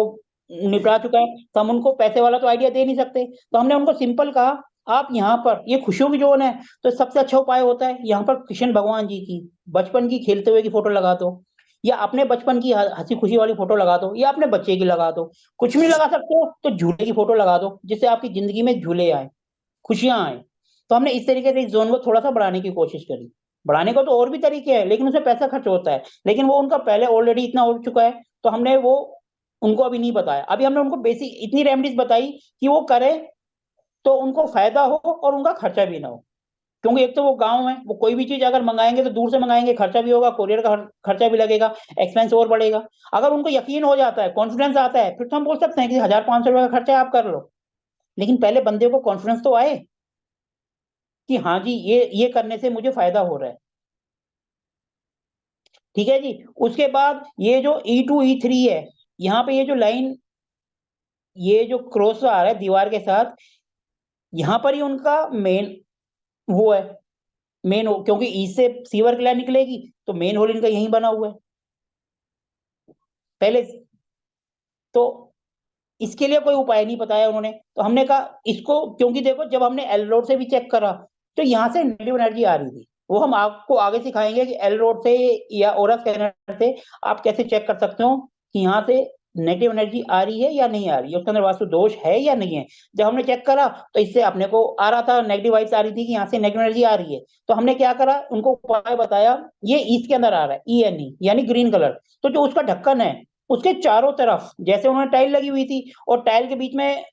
निपटा चुका है, तो हम उनको पैसे वाला तो आइडिया दे नहीं सकते। तो हमने उनको सिंपल कहा आप यहाँ पर, ये खुशियों की जोन है, तो सबसे अच्छा उपाय होता है यहाँ पर कृष्ण भगवान जी की बचपन की खेलते हुए की फोटो लगा दो, या अपने बचपन की हंसी खुशी वाली फोटो लगा दो, या अपने बच्चे की लगा दो। कुछ भी लगा सकते हो, तो झूले की फोटो लगा दो, जिससे आपकी जिंदगी में झूले आए, खुशियां आए। तो हमने इस तरीके से इस जोन को थोड़ा सा बढ़ाने की कोशिश करी। बढ़ाने को तो और भी तरीके हैं, लेकिन उसमें पैसा खर्च होता है, लेकिन वो उनका पहले ऑलरेडी इतना हो चुका है, तो हमने वो उनको अभी नहीं बताया। अभी हमने उनको बेसिक इतनी रेमेडीज बताई कि वो करें तो उनको फायदा हो और उनका खर्चा भी ना हो। क्योंकि एक तो वो गांव है, वो कोई भी चीज अगर मंगाएंगे तो दूर से मंगाएंगे, खर्चा भी होगा, कोरियर का खर्चा भी लगेगा, एक्सपेंस और बढ़ेगा। अगर उनको यकीन हो जाता है, कॉन्फिडेंस आता है, फिर तो हम बोल सकते हैं कि 1,000-500 रुपए का खर्चा आप कर लो। लेकिन पहले बंदे को कॉन्फिडेंस तो आए कि हाँ जी ये करने से मुझे फायदा हो रहा है। ठीक है जी, उसके बाद ये जो E2 E3 है, यहाँ पे ये जो लाइन, ये जो क्रॉस आ रहा है दीवार के साथ, यहाँ पर ही उनका मेन वो है, मेन, क्योंकि ई से सीवर की लाइन निकलेगी तो मेन होल इनका यहीं बना हुआ है पहले। तो इसके लिए कोई उपाय नहीं बताया उन्होंने, तो हमने कहा इसको, क्योंकि देखो जब हमने एल रोड से भी चेक करा तो यहाँ से नेगेटिव एनर्जी आ रही थी। वो हम आपको आगे सिखाएंगे कि एल रोड से या ओरा स्कैनर से आप कैसे चेक कर सकते हो कि यहाँ से नेगेटिव एनर्जी आ रही है या नहीं आ रही है, उसके अंदर वास्तु दोष है या नहीं है। जब हमने चेक करा तो इससे अपने को आ रहा था, नेगेटिव वाइब्स आ रही थी कि यहाँ से नेगेटिव एनर्जी आ रही है। तो हमने क्या करा, उनको उपाय बताया, ये ईस्ट के अंदर आ रहा है, ENE यानी ग्रीन कलर। तो जो उसका ढक्कन है उसके चारों तरफ, जैसे उन्होंने टाइल लगी हुई थी और टाइल के बीच में,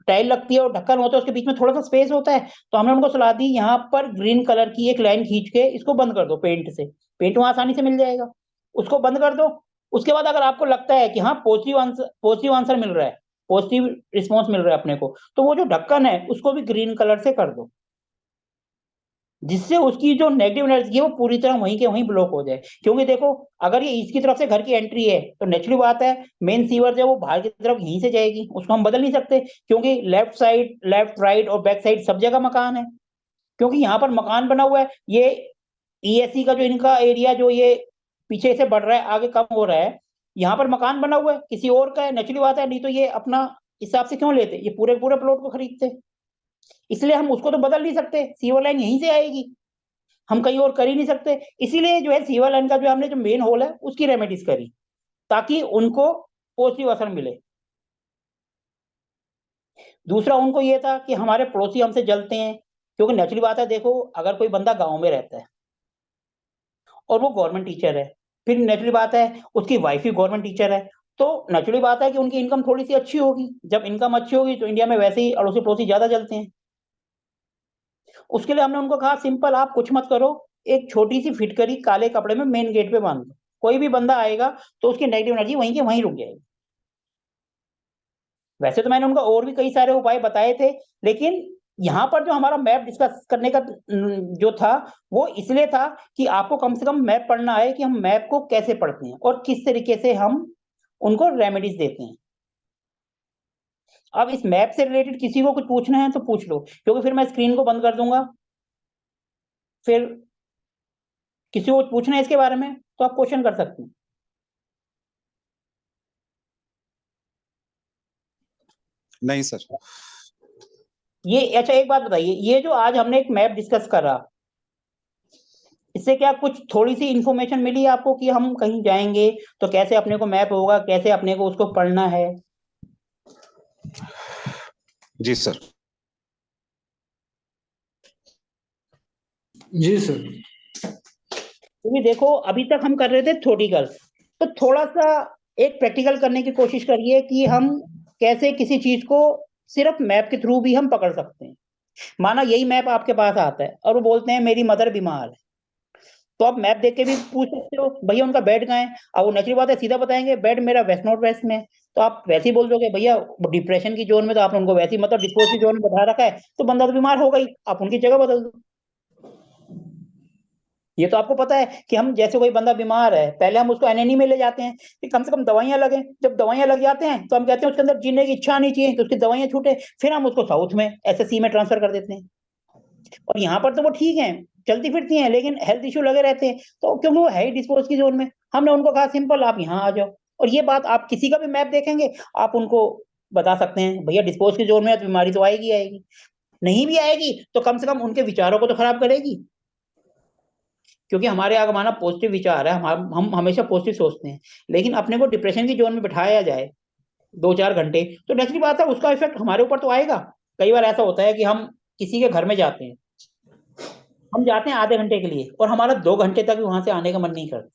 टाइल लगती है और ढक्कन होता है, उसके बीच में थोड़ा सा स्पेस होता है, तो हमने उनको सलाह दी यहाँ पर ग्रीन कलर की एक लाइन खींच के इसको बंद कर दो पेंट से, पेंट वहां आसानी से मिल जाएगा, उसको बंद कर दो। उसके बाद अगर आपको लगता है कि हाँ पॉजिटिव आंसर मिल रहा है, पॉजिटिव रिस्पॉन्स मिल रहा है अपने को, तो वो जो ढक्कन है उसको भी ग्रीन कलर से कर दो, जिससे उसकी जो नेगेटिव एनर्जी है वो पूरी तरह वहीं के वहीं ब्लॉक हो जाए। क्योंकि देखो अगर ये ईस्ट की तरफ से घर की एंट्री है तो नेचुरली बात है मेन सीवर जो है वो बाहर की तरफ यहीं से जाएगी, उसको हम बदल नहीं सकते, क्योंकि लेफ्ट साइड, लेफ्ट राइट और बैक साइड सब जगह मकान है। क्योंकि यहाँ पर मकान बना हुआ है, ये ESE का जो इनका एरिया जो ये पीछे से बढ़ रहा है, आगे कम हो रहा है, यहाँ पर मकान बना हुआ है किसी और का है, नेचुरली बात है, नहीं तो ये अपना हिसाब से क्यों लेते, ये पूरे पूरे प्लॉट को खरीदते। इसलिए हम उसको तो बदल नहीं सकते, सीवर लाइन यहीं से आएगी, हम कहीं और कर ही नहीं सकते। इसीलिए जो है सीवर लाइन का जो हमने जो मेन होल है उसकी रेमेडीज करी, ताकि उनको पॉजिटिव असर मिले। दूसरा उनको ये था कि हमारे पड़ोसी हमसे जलते हैं, क्योंकि नेचुरली बात है, देखो अगर कोई बंदा गांव में रहता है और वो गवर्नमेंट टीचर है, फिर नेचुरली बात है उसकी वाइफ ही गवर्नमेंट टीचर है, तो नेचुरली बात है कि उनकी इनकम थोड़ी सी अच्छी होगी। जब इनकम अच्छी होगी तो इंडिया में वैसे ही अड़ोसी पड़ोसी ज्यादा जलते हैं। उसके लिए हमने उनको कहा सिंपल, आप कुछ मत करो, एक छोटी सी फिटकरी काले कपड़े में मेन गेट पे बांध दो, कोई भी बंदा आएगा तो उसकी नेगेटिव एनर्जी वहीं के वहीं रुक जाएगी। वैसे तो मैंने उनको और भी कई सारे उपाय बताए थे, लेकिन यहाँ पर जो हमारा मैप डिस्कस करने का जो था वो इसलिए था कि आपको कम से कम मैप पढ़ना है कि हम मैप को कैसे पढ़ते हैं और किस तरीके से हम उनको रेमेडीज देते हैं। अब इस मैप से रिलेटेड किसी को कुछ पूछना है तो पूछ लो, क्योंकि फिर मैं स्क्रीन को बंद कर दूंगा। फिर किसी को पूछना है इसके बारे में तो आप क्वेश्चन कर सकते हैं। नहीं सर। ये अच्छा एक बात बताइए, ये जो आज हमने एक मैप डिस्कस करा, इससे क्या कुछ थोड़ी सी इंफॉर्मेशन मिली आपको कि हम कहीं जाएंगे तो कैसे अपने को मैप होगा, कैसे अपने को उसको पढ़ना है? जी सर। जी सर। क्योंकि देखो अभी तक हम कर रहे थे थ्योरेटिकल, तो थोड़ा सा एक प्रैक्टिकल करने की कोशिश करिए कि हम कैसे किसी चीज को सिर्फ मैप के थ्रू भी हम पकड़ सकते हैं। माना यही मैप आपके पास आता है और वो बोलते हैं मेरी मदर बीमार है, तो आप मैप देख के भी पूछ सकते हो भैया उनका बेड कहाँ है, अब वो नेचुरल बात है सीधा बताएंगे बेड मेरा वेस्ट नॉर्थ वेस्ट में है, तो आप वैसे ही बोल दोगे भैया डिप्रेशन की जोन में, तो आपने उनको वैसे ही मतलब डिस्पोज की जोन में बैठा रखा है, तो बंदा तो बीमार होगा ही, आप उनकी जगह बदल दो। ये तो आपको पता है कि हम जैसे कोई बंदा बीमार है पहले हम उसको NNE में ले जाते हैं कि कम से कम दवाइयां लगे, जब दवाइयां लग जाते हैं तो हम कहते हैं उसके अंदर जीने की इच्छा नहीं चाहिए तो उसकी दवाइयां छूटे, फिर हम उसको साउथ में SSC में ट्रांसफर कर देते हैं। और यहाँ पर तो वो ठीक है, चलती फिरती हैं, लेकिन हेल्थ इश्यू लगे रहते हैं, तो क्योंकि वो है ही डिस्पोज की जोन में, हमने उनको कहा सिंपल आप यहाँ आ जाओ। और ये बात आप किसी का भी मैप देखेंगे आप उनको बता सकते हैं भैया डिस्पोज की जोन में है तो बीमारी तो आएगी आएगी, नहीं भी आएगी तो कम से कम उनके विचारों को तो खराब करेगी। क्योंकि हमारे यहाँ हमारा पॉजिटिव विचार है, हम हमेशा पॉजिटिव सोचते हैं, लेकिन अपने को डिप्रेशन की जोन में बिठाया जाए 2-4 घंटे तो नेचुरली बात है उसका इफेक्ट हमारे ऊपर तो आएगा। कई बार ऐसा होता है कि हम किसी के घर में जाते हैं, हम जाते हैं आधे घंटे के लिए और हमारा 2 घंटे तक वहां से आने का मन नहीं करता।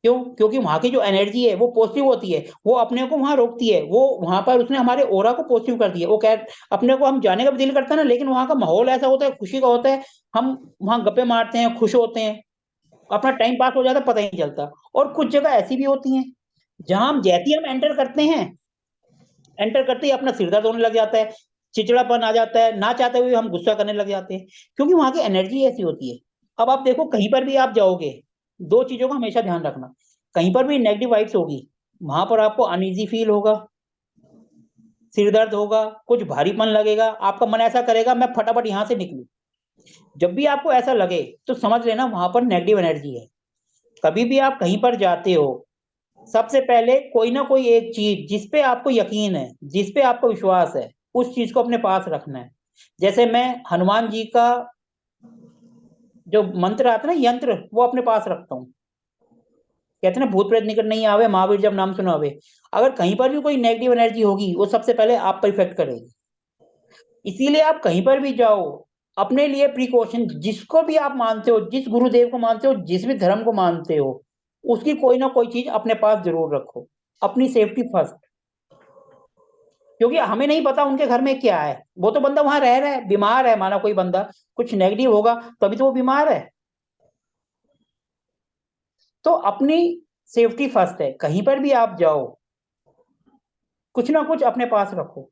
क्यों? क्योंकि वहां की जो एनर्जी है वो पॉजिटिव होती है, वो अपने को वहां रोकती है, वो वहां पर उसने हमारे ऑरा को पॉजिटिव कर दिया। वो कह अपने को हम जाने का भी दिल करता है ना, लेकिन वहां का माहौल ऐसा होता है खुशी का होता है, हम वहां गप्पे मारते हैं, खुश होते हैं, अपना टाइम पास हो जाता है, पता ही नहीं चलता। और कुछ जगह ऐसी भी होती हैं जहां हम जैसे ही हम एंटर करते हैं, एंटर करते ही अपना सिर दर्द होने लग जाता है, चिड़चिड़ापन आ जाता है, ना चाहते हुए हम गुस्सा करने लग जाते हैं, क्योंकि वहां की एनर्जी ऐसी होती है। अब आप देखो कहीं पर भी आप जाओगे, 2 चीजों का हमेशा ध्यान रखना, कहीं पर भी नेगेटिव वाइब्स होगी वहां पर आपको अनईजी फील होगा, सिर दर्द होगा, कुछ भारीपन लगेगा, आपका मन ऐसा करेगा मैं फटाफट यहाँ से निकलूं। जब भी आपको ऐसा लगे तो समझ लेना वहां पर नेगेटिव एनर्जी है। कभी भी आप कहीं पर जाते हो, सबसे पहले कोई ना कोई एक चीज जिस पे आपको यकीन है, जिस पे आपको विश्वास है, उस चीज को अपने पास रखना है। जैसे मैं हनुमान जी का जो मंत्र आता है ना, यंत्र, वो अपने पास रखता हूँ। कहते हैं ना, भूत प्रेत निकट नहीं आवे, महावीर जब नाम सुनावे। अगर कहीं पर भी कोई नेगेटिव एनर्जी होगी, वो सबसे पहले आप पर इफेक्ट करेगी। इसीलिए आप कहीं पर भी जाओ, अपने लिए प्रिकॉशन, जिसको भी आप मानते हो, जिस गुरुदेव को मानते हो, जिस भी धर्म को मानते हो, उसकी कोई ना कोई चीज अपने पास जरूर रखो। अपनी सेफ्टी फर्स्ट। क्योंकि हमें नहीं पता उनके घर में क्या है। वो तो बंदा वहां रह रहा है, बीमार है, माना कोई बंदा कुछ नेगेटिव होगा तभी तो वो बीमार है। तो अपनी सेफ्टी फर्स्ट है। कहीं पर भी आप जाओ, कुछ ना कुछ अपने पास रखो।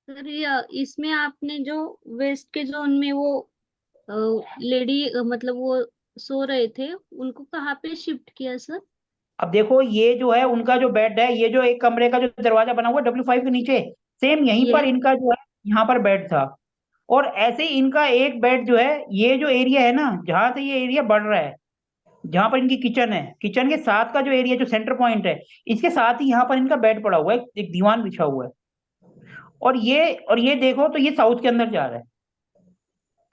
सर या इसमें आपने जो वेस्ट के जोन में वो लेडी मतलब वो सो रहे थे, उनको कहाँ पे शिफ्ट किया सर? अब देखो, ये जो है उनका जो बेड है, ये जो एक कमरे का जो दरवाजा बना हुआ है W5 के नीचे, सेम यहीं पर ये इनका जो है, यहाँ पर बेड था। और ऐसे ही इनका एक बेड जो है, ये जो एरिया है ना, जहां से ये एरिया बढ़ रहा है, जहां पर इनकी किचन है, किचन के साथ का जो एरिया, जो सेंटर पॉइंट है, इसके साथ ही यहाँ पर इनका बेड पड़ा हुआ है, एक दीवान बिछा हुआ है। और ये देखो तो ये साउथ के अंदर जा रहा है।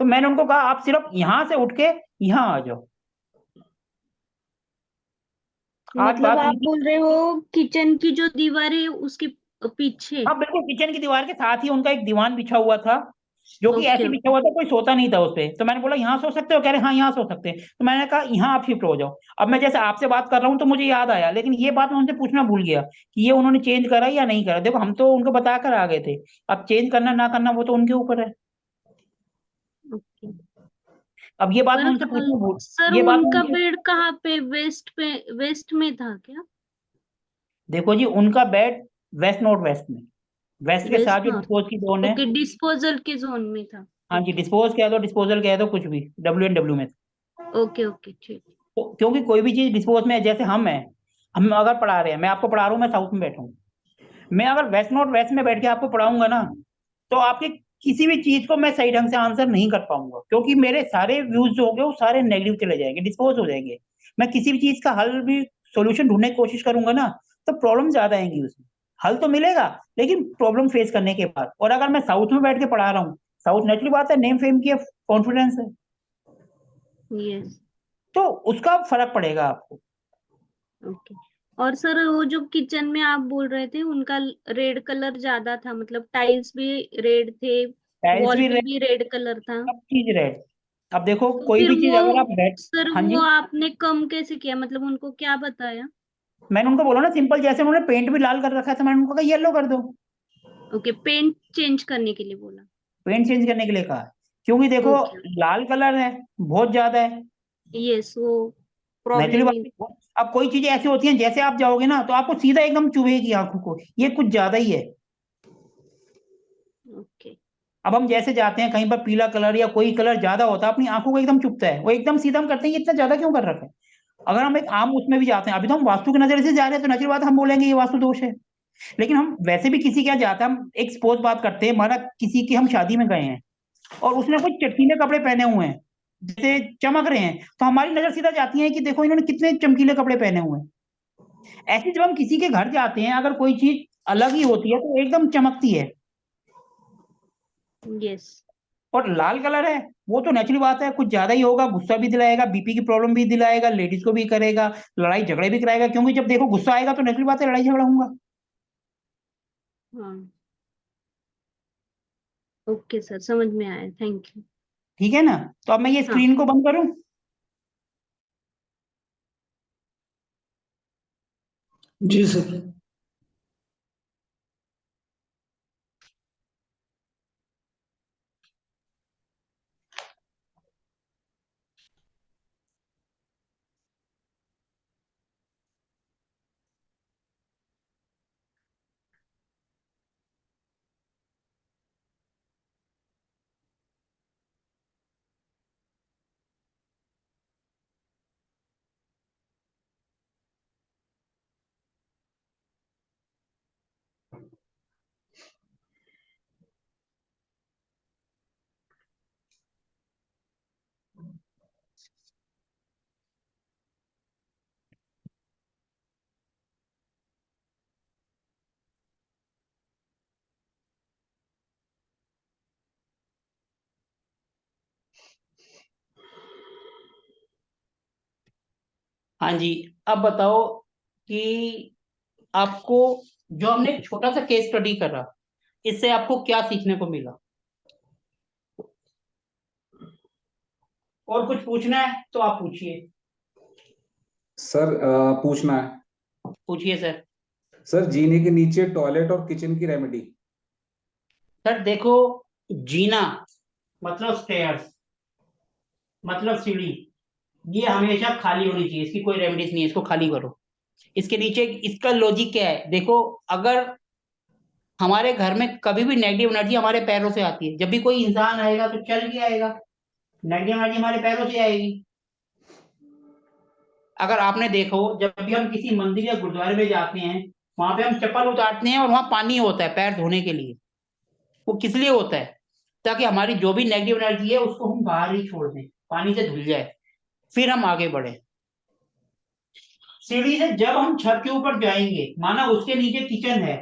तो मैंने उनको कहा आप सिर्फ यहां से उठ के यहाँ आ जाओ। आज मतलब बात हुई आप थी। बोल रहे हो किचन की जो दीवार है उसके पीछे? हाँ बिल्कुल, किचन की दीवार के साथ ही उनका एक दीवान बिछा हुआ था, जो कि ओके ऐसे बिछा ओके। हुआ था, कोई सोता नहीं था उस पे। तो मैंने बोला यहाँ सो सकते हो? कह रहे हाँ यहाँ सो सकते हैं। तो मैंने कहा यहाँ आप शिफ्ट हो जाओ। अब मैं जैसे आपसे बात कर रहा हूँ तो मुझे याद आया, लेकिन ये बात मैं उनसे पूछना भूल गया कि ये उन्होंने चेंज करा या नहीं करा। देखो, हम तो उनको बता कर आ गए थे। अब चेंज करना ना करना वो तो उनके ऊपर है। ओके। अब ये बात पर मैं उनसे पूछना भूल सर ये बात मैं उनका उनसे बेड कहाँ पे, वेस्ट पे, वेस्ट में था क्या? देखो जी, उनका बेड वेस्ट नॉर्थ वेस्ट में, वेस्ट के वेस्ट साथ जो नॉर्थ। डिस्पोज की जोन है। ओके, डिस्पोजल के जोन में था। हाँ जी, ओके डिस्पोज कह दो, डिस्पोजल कह दो, कुछ भी, W&W में। ओके ओके ठीक। तो क्योंकि कोई भी चीज डिस्पोज में है, जैसे हम अगर पढ़ा रहे हैं, मैं आपको पढ़ा रहा हूँ, मैं साउथ में बैठा हूँ, मैं अगर वेस्ट नॉर्थ वेस्ट में बैठ के आपको पढ़ाऊंगा ना, तो आपके किसी भी चीज को मैं सही ढंग से आंसर नहीं कर पाऊंगा, क्योंकि मेरे सारे व्यूज जो होंगे वो सारे नेगेटिव चले जाएंगे, डिस्पोज हो जाएंगे। मैं किसी भी चीज का हल भी, सोल्यूशन ढूंढने की कोशिश करूंगा ना, तो प्रॉब्लम ज्यादा आएंगी उसमें। हल तो मिलेगा, लेकिन प्रॉब्लम फेस करने के बाद। और अगर मैं साउथ में बैठ के पढ़ा रहा हूँ, साउथ नेचुरली बात है, नेम फेम की कॉन्फिडेंस है, यस। तो उसका फर्क पड़ेगा आपको। ओके। और सर वो जो किचन में आप बोल रहे थे उनका रेड कलर ज्यादा था, मतलब टाइल्स भी रेड थे, टाइल्स वॉल भी पे रेड, भी रेड कलर था। सब चीज रेड। अब देखो, तो कोई फिर भी चीज वो अगर आप रेड। सर हाँ वो जी, आपने कम कैसे किया, मतलब उनको क्या बताया? मैंने उनको बोला ना, सिंपल, जैसे उन्होंने पेंट भी लाल कर रखा था, मैंने उनको कहा येलो कर दो। ओके, पेंट चेंज करने के लिए बोला। पेंट चेंज करने के लिए कहा, क्योंकि देखो, ओके। लाल कलर है, बहुत ज्यादा है, यस, वो नेचुरली प्रॉब्लम ही। बात है। अब कोई चीजें ऐसी होती हैं, जैसे आप जाओगे ना तो आपको सीधा एकदम चुभेगी आंखों को, ये कुछ ज्यादा ही है। ओके। अब हम जैसे जाते हैं कहीं पर, पीला कलर या कोई कलर ज्यादा होता है, अपनी आंखों को एकदम चुभता है, वो एकदम सीधा हम करते हैं, ये इतना ज्यादा क्यों कर रखा है। अगर हम एक आम उसमें भी जाते हैं, अभी तो हम वास्तु की नजर से जा रहे हैं, तो नेचुरल बात है, हम बोलेंगे ये वास्तु दोष है। लेकिन हम वैसे भी किसी के यहाँ जाते हैं, हम एक सपोज बात करते हैं, माना किसी की हम शादी में गए हैं, और उसने कुछ चटकीले कपड़े पहने हुए हैं, जैसे चमक रहे हैं, तो हमारी नजर सीधा जाती है कि देखो इन्होंने कितने चमकीले कपड़े पहने हुए हैं। ऐसे जब हम किसी के घर जाते हैं, अगर कोई चीज अलग ही होती है तो एकदम चमकती है। यस। और लाल कलर है, वो तो नेचुरल बात है, कुछ ज्यादा ही होगा, गुस्सा भी दिलाएगा, बीपी की प्रॉब्लम भी दिलाएगा, लेडीज को भी करेगा, लड़ाई झगड़े भी कराएगा, क्योंकि जब देखो गुस्सा आएगा तो नेचुरल बात है, लड़ाई झगड़ा होगा। हाँ। ओके सर, समझ में आया, थैंक यू। ठीक है ना? तो अब मैं ये हाँ। स्क्रीन को बंद करूं? जी सर। हाँ जी। अब बताओ कि आपको जो हमने एक छोटा सा केस स्टडी करा, इससे आपको क्या सीखने को मिला? और कुछ पूछना है तो आप पूछिए। सर पूछना है। पूछिए सर। सर जीने के नीचे टॉयलेट और किचन की रेमेडी। सर देखो, जीना मतलब स्टेयर्स, मतलब सीढ़ी, ये हमेशा खाली होनी चाहिए, इसकी कोई रेमेडीज नहीं है, इसको खाली करो। इसके नीचे इसका लॉजिक क्या है, देखो, अगर हमारे घर में कभी भी नेगेटिव एनर्जी हमारे पैरों से आती है, जब भी कोई इंसान आएगा तो चल के आएगा, नेगेटिव एनर्जी हमारे पैरों से आएगी। अगर आपने देखो, जब भी हम किसी मंदिर या गुरुद्वारे में जाते हैं, वहां पे हम चप्पल उतारते हैं और वहां पानी होता है पैर धोने के लिए। वो किस लिए होता है? ताकि हमारी जो भी नेगेटिव एनर्जी है उसको हम बाहर ही छोड़ दें, पानी से धुल जाए, फिर हम आगे बढ़े। सीढ़ी से जब हम छत के ऊपर जाएंगे, माना उसके नीचे किचन है,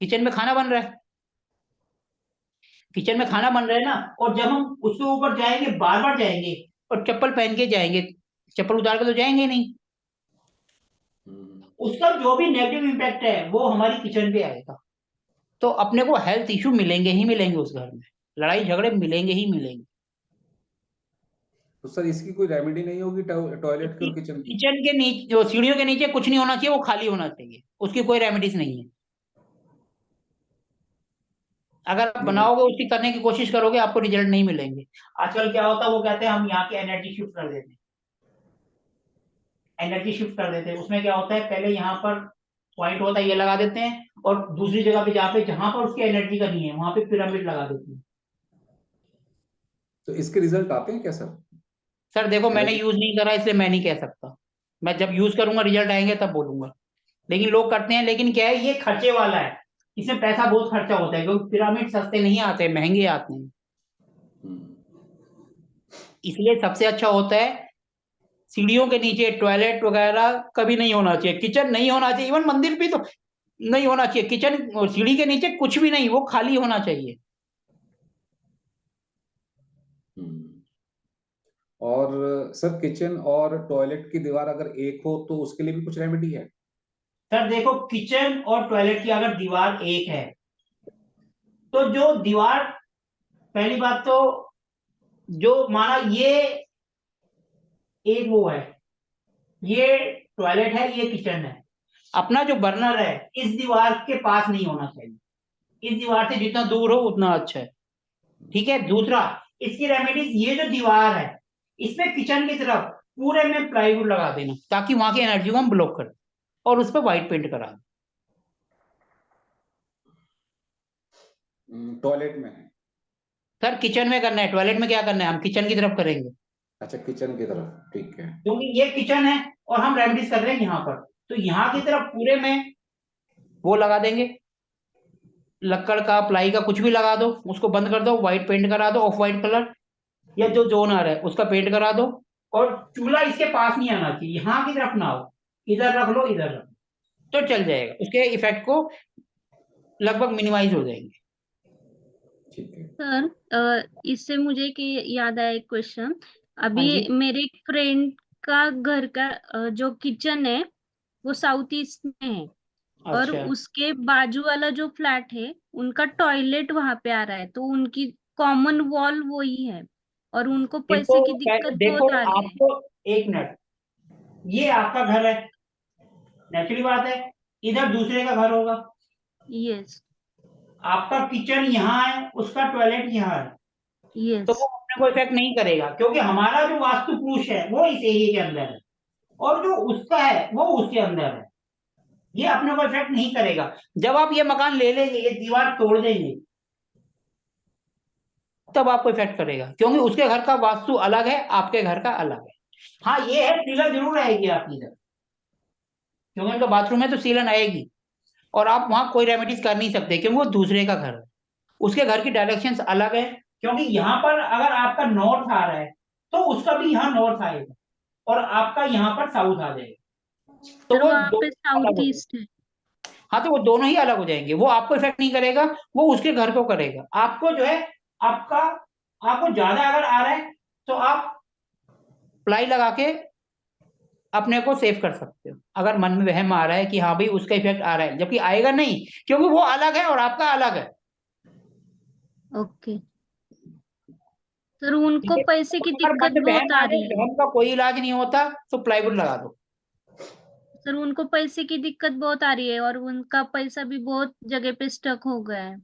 किचन में खाना बन रहा है, किचन में खाना बन रहा है ना, और जब हम उसके ऊपर जाएंगे, बार बार जाएंगे और चप्पल पहन के जाएंगे, चप्पल उतार के तो जाएंगे नहीं, उसका जो भी नेगेटिव इम्पैक्ट है वो हमारी किचन पे आएगा। तो अपने को हेल्थ इश्यू मिलेंगे ही मिलेंगे उस घर में, लड़ाई झगड़े मिलेंगे ही मिलेंगे। तो सर इसकी कोई रेमेडी नहीं होगी टॉयलेट की और किचन की? किचन के नीचे, जो सीढ़ियों के नीचे कुछ नहीं होना चाहिए, वो खाली होना चाहिए, उसकी कोई रेमेडीज नहीं है। अगर आप नहीं बनाओगे, उसकी करने की कोशिश करोगे, आपको रिजल्ट नहीं मिलेंगे। आजकल क्या होता है, वो कहते हैं हम यहाँ की एनर्जी शिफ्ट कर देते हैं, एनर्जी शिफ्ट कर देते हैं। उसमें क्या होता है, पहले यहाँ पर पॉइंट होता है, ये लगा देते हैं, और दूसरी जगह पे जहां पर उसकी एनर्जी का नहीं है, वहां पे पिरामिड लगा देते हैं। तो इसके रिजल्ट आते हैं क्या सर? सर देखो, मैंने मतलब यूज नहीं करा, इसलिए मैं नहीं कह सकता। मैं जब यूज करूंगा, रिजल्ट आएंगे तब बोलूंगा। लेकिन लोग करते हैं, लेकिन क्या है, ये खर्चे वाला है, इसमें पैसा बहुत खर्चा होता है, क्योंकि पिरामिड सस्ते नहीं आते, महंगे आते हैं। इसलिए सबसे अच्छा होता है सीढ़ियों के नीचे टॉयलेट वगैरह कभी नहीं होना चाहिए, किचन नहीं होना चाहिए, इवन मंदिर भी तो नहीं होना चाहिए, किचन और सीढ़ी के नीचे कुछ भी नहीं, वो खाली होना चाहिए। और सर किचन और टॉयलेट की दीवार अगर एक हो तो उसके लिए भी कुछ रेमेडी है? सर देखो, किचन और टॉयलेट की अगर दीवार एक है, तो जो दीवार, पहली बात तो, जो माना ये एक वो है, ये टॉयलेट है, ये किचन है, अपना जो बर्नर है इस दीवार के पास नहीं होना चाहिए, इस दीवार से जितना दूर हो उतना अच्छा है। ठीक है। दूसरा, इसकी रेमेडीज, ये जो दीवार है, इसमें किचन की तरफ पूरे में प्लाईवुड लगा देना, ताकि वहां की एनर्जी को हम ब्लॉक कर दें, और उस पर व्हाइट पेंट करा दें। टॉयलेट में है? सर किचन में करना है, टॉयलेट में क्या करना है, हम किचन की तरफ करेंगे, अच्छा किचन की तरफ, ठीक है। क्योंकि ये किचन है और हम रेमेडीज कर रहे हैं यहाँ पर, तो यहाँ की तरफ पूरे में वो लगा देंगे, लक्कड़ का, प्लाई का, कुछ भी लगा दो, उसको बंद कर दो, व्हाइट पेंट करा दो, ऑफ व्हाइट कलर, या जो जोन आ रहा है उसका पेंट करा दो। और चूल्हा इसके पास नहीं आना चाहिए, यहाँ की तरफ ना हो, इधर रख लो, इधर रख लो, तो चल जाएगा, उसके इफेक्ट को लगभग मिनिमाइज हो जाएंगे। ठीक है सर इससे मुझे कि याद आया एक क्वेश्चन। हाँ जी। अभी मेरे एक फ्रेंड का घर का जो किचन है वो साउथ ईस्ट में है, और अच्छा। उसके बाजू वाला जो फ्लैट है उनका टॉयलेट वहां पे आ रहा है, तो उनकी कॉमन वॉल वही है, और उनको देखो, पैसे की दिक्कत देखो बहुत आ रही है। आपको, एक मिनट, ये आपका घर है, नेचुरली बात है, इधर दूसरे का घर होगा, यस आपका किचन यहाँ है, उसका टॉयलेट यहाँ है, तो यस। वो अपने को इफेक्ट नहीं करेगा, क्योंकि हमारा जो वास्तु पुरुष है वो इस एरिया के अंदर है, और जो उसका है वो उसके अंदर है, ये अपने को इफेक्ट नहीं करेगा। जब आप ये मकान ले लेंगे, ये दीवार तोड़ देंगे, तब आपको इफेक्ट करेगा, क्योंकि उसके घर का वास्तु अलग है, आपके घर का अलग है। हाँ ये है, सीलन जरूर आएगी आपकी इधर, क्योंकि उनका बाथरूम है तो सीलन आएगी, और आप वहां कोई रेमेडीज कर नहीं सकते, क्योंकि वो दूसरे का घर है, उसके घर की डायरेक्शंस अलग है। क्योंकि यहाँ पर अगर आपका नॉर्थ आ रहा है, तो उसका भी यहाँ नॉर्थ आएगा, और आपका यहाँ पर साउथ आ जाएगा, तो सर वो वहां पे दोनों अलग साउथ हो जाएंगे। ईस्ट है। हाँ, तो वो दोनों ही अलग हो जाएंगे, वो आपको इफेक्ट नहीं करेगा, वो उसके घर को करेगा। आपको जो है, आपका, आपको ज्यादा अगर आ रहा है, तो आप प्लाई लगा के अपने को सेव कर सकते हो, अगर मन में वहम आ रहा है कि हाँ भाई उसका इफेक्ट आ रहा है, जबकि आएगा नहीं, क्योंकि वो अलग है और आपका अलग है। ओके सर, उनको पैसे की अगर मन दिक्कत में बहुत वहम आ आ रही जाए, है। वहम का कोई इलाज नहीं होता, तो प्लाईवुड लगा दो। सर उनको पैसे की दिक्कत बहुत आ रही है और उनका पैसा भी बहुत जगह पे स्टक हो गया है।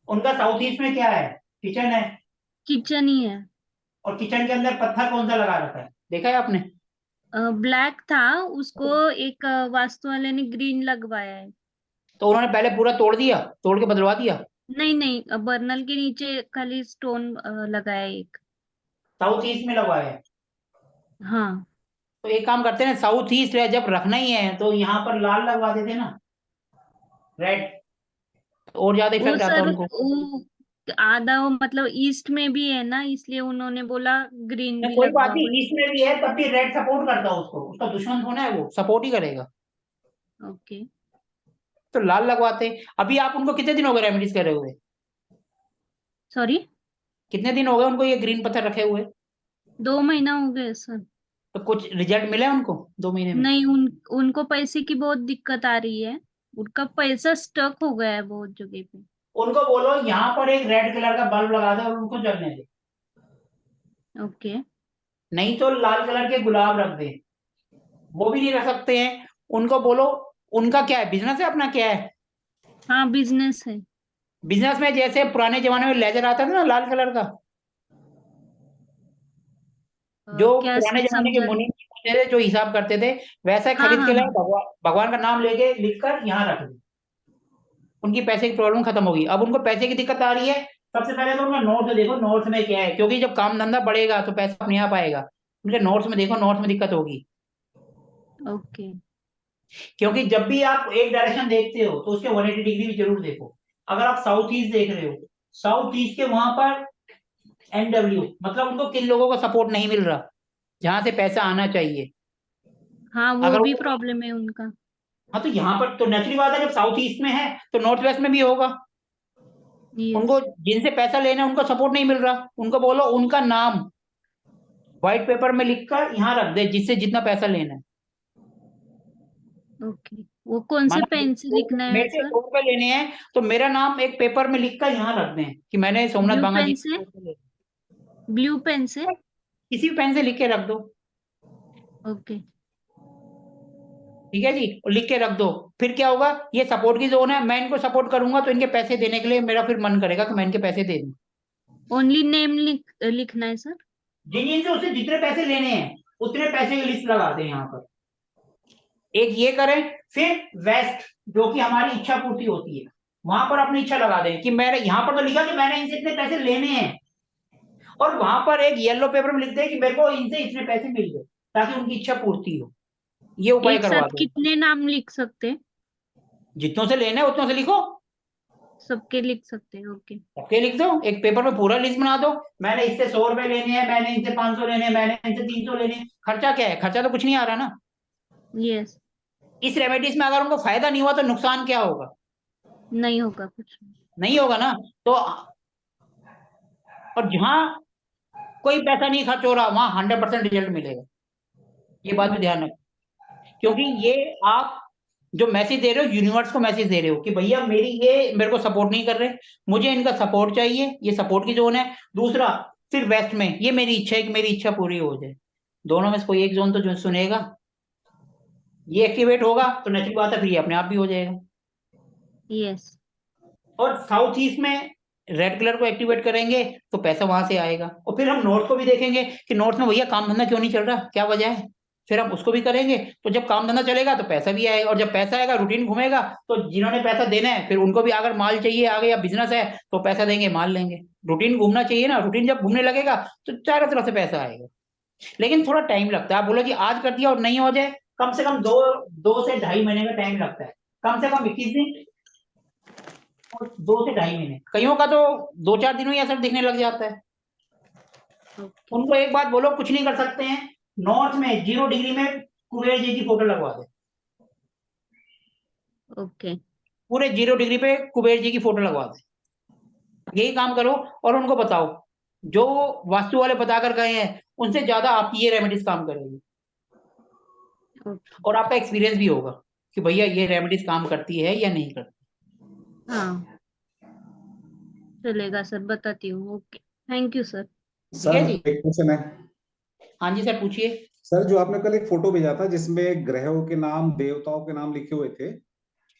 उनका साउथ ईस्ट में क्या है? किचन है, किचन ही है। और किचन के अंदर पत्थर कौन सा लगा रखा है, देखा है आपने? ब्लैक था, उसको एक वास्तु वाले ने ग्रीन लगवाया है। तो उन्होंने पहले पूरा तोड़ दिया, तोड़ के बदलवा दिया। नहीं नहीं, बर्नल के नीचे खाली स्टोन लगाया है एक। साउथ ईस्ट में लगवाया है। हाँ तो एक काम करते हैं ना, साउथ ईस्ट है जब रखना ही है तो यहाँ पर लाल लगवा देते ना, रेड, तो और ज्यादा वो इफेक्ट आता सर उनको। वो आधा वो मतलब ईस्ट में भी है ना, इसलिए उन्होंने बोला ग्रीन नहीं, भी कोई बात लगवाओ नहीं, बस। ईस्ट में भी है तब भी रेड सपोर्ट करता है उसको, उसका दुश्मन थोड़ा है, वो सपोर्ट ही करेगा। ओके। तो लाल लगवाते हैं। अभी आप उनको कितने दिन हो गए रेमेडीज करे हुए? सॉरी। कितने दिन हो गए उनको ये ग्रीन पत्थर रखे हुए? 2 महीना हो गए सर। तो कुछ रिजल्ट मिले उनको 2 महीने में? नहीं, उनको पैसे की बहुत दिक्कत आ रही है। उनका पैसा स्टक हो गया है बहुत जगह पे। उनको बोलो यहाँ पर एक रेड कलर का बल्ब लगा दे और उनको जलने दे, ओके। नहीं तो लाल कलर के गुलाब रख दे, वो भी नहीं रख सकते हैं। उनको बोलो, उनका क्या है, बिजनेस है अपना, क्या है? हाँ बिजनेस है। बिजनेस में जैसे पुराने जमाने में लेजर आता था ना लाल कलर का, जो क्या पुराने जमाने के समझा मुनि नहीं। होते थे जो हिसाब करते थे, वैसा ही हाँ खरीद हाँ के लाए, हाँ। भगवान भगवान का नाम लेके लिखकर यहाँ रख दे, उनकी पैसे की प्रॉब्लम खत्म होगी। अब उनको पैसे की दिक्कत आ रही है, सबसे पहले तो उनका नोट्स देखो, नोट्स में क्या है, क्योंकि जब काम धंधा बढ़ेगा तो पैसा अपने आप आएगा। उनके नोट्स में देखो, नोट्स में दिक्कत होगी। ओके। क्योंकि जब भी आप एक डायरेक्शन देखते हो तो उसके 180 डिग्री भी जरूर देखो। अगर आप साउथ ईस्ट देख रहे हो, साउथ ईस्ट के वहां पर NW, मतलब उनको किन लोगों का सपोर्ट नहीं मिल रहा, जहां से पैसा आना चाहिए। हाँ वो अगर भी वो, प्रॉब्लम है उनका। हाँ तो यहाँ पर तो नेचुरल बात है, जब साउथ ईस्ट में है तो नॉर्थ वेस्ट में भी होगा। यस। उनको जिनसे पैसा लेना है उनको सपोर्ट नहीं मिल रहा, उनको बोलो उनका नाम व्हाइट पेपर में लिखकर यहाँ रख दे, जिससे जितना पैसा लेना है। ओके, वो कौन से माना पेन से लिखना है मेरे से सर? 100 रुपए लेने हैं तो मेरा नाम एक पेपर में लिखकर यहाँ रख दें कि मैंने सोमनाथ ब्लू बांगा जी पेन से से? 100 रुपए लेने ब्लू पेन से? हैं। किसी भी पेन से लिख के रख दो, ओके। ठीक है जी, और लिख के रख दो। फिर क्या होगा, ये सपोर्ट की जोन है, मैं इनको सपोर्ट करूंगा तो इनके पैसे देने के लिए मेरा फिर मन करेगा कि मैं इनके पैसे दे दूं। ओनली नेम लिखना है सर? जिन जिनसे उससे जितने पैसे लेने हैं उतने पैसे की लिस्ट लगा दें यहाँ पर, एक ये करें। फिर वेस्ट, जो कि हमारी इच्छा पूर्ति होती है, वहां पर अपनी इच्छा लगा दें कि मैंने यहाँ पर तो लिखा कि मैंने इनसे इतने पैसे लेने हैं, और वहां पर एक येलो पेपर में लिख दें कि मेरे को इनसे इतने पैसे मिल गए, ताकि उनकी इच्छा पूर्ति हो। ये उपाय एक करवा साथ दो। कितने नाम लिख सकते हैं? जितनों से लेना है उतनों से लिखो, सबके लिख सकते हैं, ओके। सबके लिख दो, एक पेपर में पूरा लिस्ट बना दो। मैंने इससे 100 रुपए लेने हैं, मैंने इनसे 500 लेने हैं, मैंने इनसे 300 लेने हैं। खर्चा क्या है, खर्चा तो कुछ नहीं आ रहा ना। यस। इस रेमेडीज में अगर उनको फायदा नहीं हुआ तो नुकसान क्या होगा? नहीं होगा कुछ। नहीं होगा ना। तो और जहां कोई पैसा नहीं खर्च हो रहा वहां 100% रिजल्ट मिलेगा, ये बात भी ध्यान रखो। क्योंकि ये आप जो मैसेज दे रहे हो, यूनिवर्स को मैसेज दे रहे हो कि भैया मेरी ये मेरे को सपोर्ट नहीं कर रहे, मुझे इनका सपोर्ट चाहिए, ये सपोर्ट की जोन है। दूसरा, फिर वेस्ट में ये मेरी इच्छा है कि मेरी इच्छा पूरी हो जाए। दोनों में से कोई एक जोन तो जो सुनेगा, ये एक्टिवेट होगा तो नेचुरल बात है, फिर ये अपने आप भी हो जाएगा। यस। और साउथ ईस्ट में रेड कलर को एक्टिवेट करेंगे तो पैसा वहां से आएगा। और फिर हम नॉर्थ को भी देखेंगे कि नॉर्थ में भैया काम धंधा क्यों नहीं चल रहा, क्या वजह है, फिर हम उसको भी करेंगे। तो जब काम धंधा चलेगा तो पैसा भी आएगा, और जब पैसा आएगा रूटीन घूमेगा, तो जिन्होंने पैसा देना है फिर उनको भी अगर माल चाहिए आगे या बिजनेस है तो पैसा देंगे, माल लेंगे। रूटीन घूमना चाहिए ना, रूटीन जब घूमने लगेगा तो चारों तरफ से पैसा आएगा। लेकिन थोड़ा टाइम लगता है। आप बोलो कि आज कर दिया और नहीं हो जाए, कम से कम 2 से 2.5 महीने का टाइम लगता है, कम से कम 21 दिन, और 2 से 2.5 महीने। कईयों का तो 2-4 दिनों ही असर दिखने लग जाता है। उनको एक बात बोलो, कुछ नहीं कर सकते हैं, नॉर्थ में 0 डिग्री में कुबेर जी की फोटो लगवा दे, ओके। पूरे 0 डिग्री पे कुबेर जी की फोटो लगवा दे। यही काम करो और उनको बताओ, जो वास्तु वाले बताकर गए हैं उनसे ज्यादा आपकी ये रेमेडीज काम करेगी। ओके। और आपका एक्सपीरियंस भी होगा कि भैया ये रेमेडीज काम करती है या नहीं करती। हाँ चलेगा सर, बताती हूँ। Okay, thank you sir. ठीक है सर जी। एक क्वेश्चन है हाँ जी सर, पूछिए। सर। जो आपने कल एक फोटो भेजा था जिसमें ग्रहों के नाम, देवताओं के नाम लिखे हुए थे।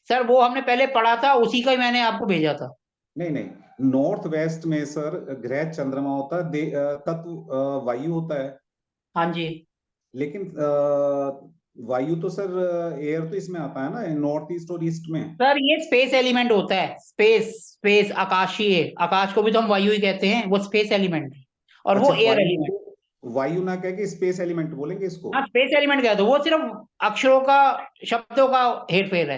सर वो हमने पहले पढ़ा था, उसी का ही मैंने आपको भेजा था। नहीं नहीं, नॉर्थ वेस्ट में सर ग्रह चंद्रमा होता है, तत्व वायु होता है। हाँ जी लेकिन वायु तो सर एयर तो इसमें आता है ना, नॉर्थ ईस्ट और ईस्ट में। सर, ये स्पेस एलिमेंट होता है। स्पेस स्पेस आकाशीय, आकाश को भी तो हम वायु ही कहते हैं, वो स्पेस एलिमेंट है और वो अच्छा, एयर वायु एलिमेंट। को वायु ना कह के स्पेस एलिमेंट बोलेंगे इसको। हाँ, स्पेस एलिमेंट कह दो, वो सिर्फ अक्षरों का, शब्दों का हेर फेर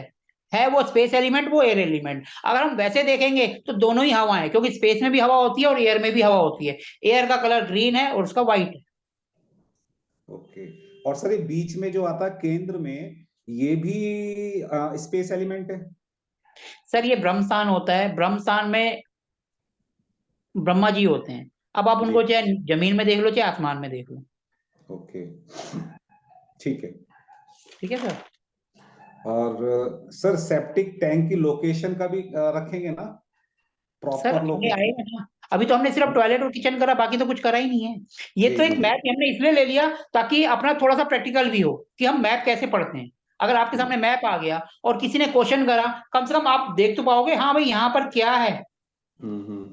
है वो स्पेस एलिमेंट, वो एयर एलिमेंट। अगर हम वैसे देखेंगे तो दोनों ही हवा है, क्योंकि स्पेस में भी हवा होती है और एयर में भी हवा होती है। एयर का कलर ग्रीन है और उसका व्हाइट है। ओके। और सर ये बीच में जो आता है केंद्र में, ये भी स्पेस एलिमेंट है। सर ये ब्रह्मस्थान होता है, ब्रह्मस्थान में ब्रह्मा जी होते हैं। अब आप जी। उनको चाहे जमीन में देख लो चाहे आसमान में देख लो। ओके, ठीक है। ठीक है सर। और सर सेप्टिक टैंक की लोकेशन का भी रखेंगे ना, सर प्रॉपर आगे लोकेशन। आएगा ना। अभी तो हमने सिर्फ टॉयलेट और किचन करा, बाकी तो कुछ करा ही नहीं है। ये जी तो जी एक जी। मैप हमने इसलिए ले लिया ताकि अपना थोड़ा सा प्रैक्टिकल भी हो कि हम मैप कैसे पढ़ते हैं। अगर आपके सामने मैप आ गया और किसी ने क्वेश्चन करा, कम से कम आप देख तो पाओगे, हाँ भाई यहाँ पर क्या है। हम्म।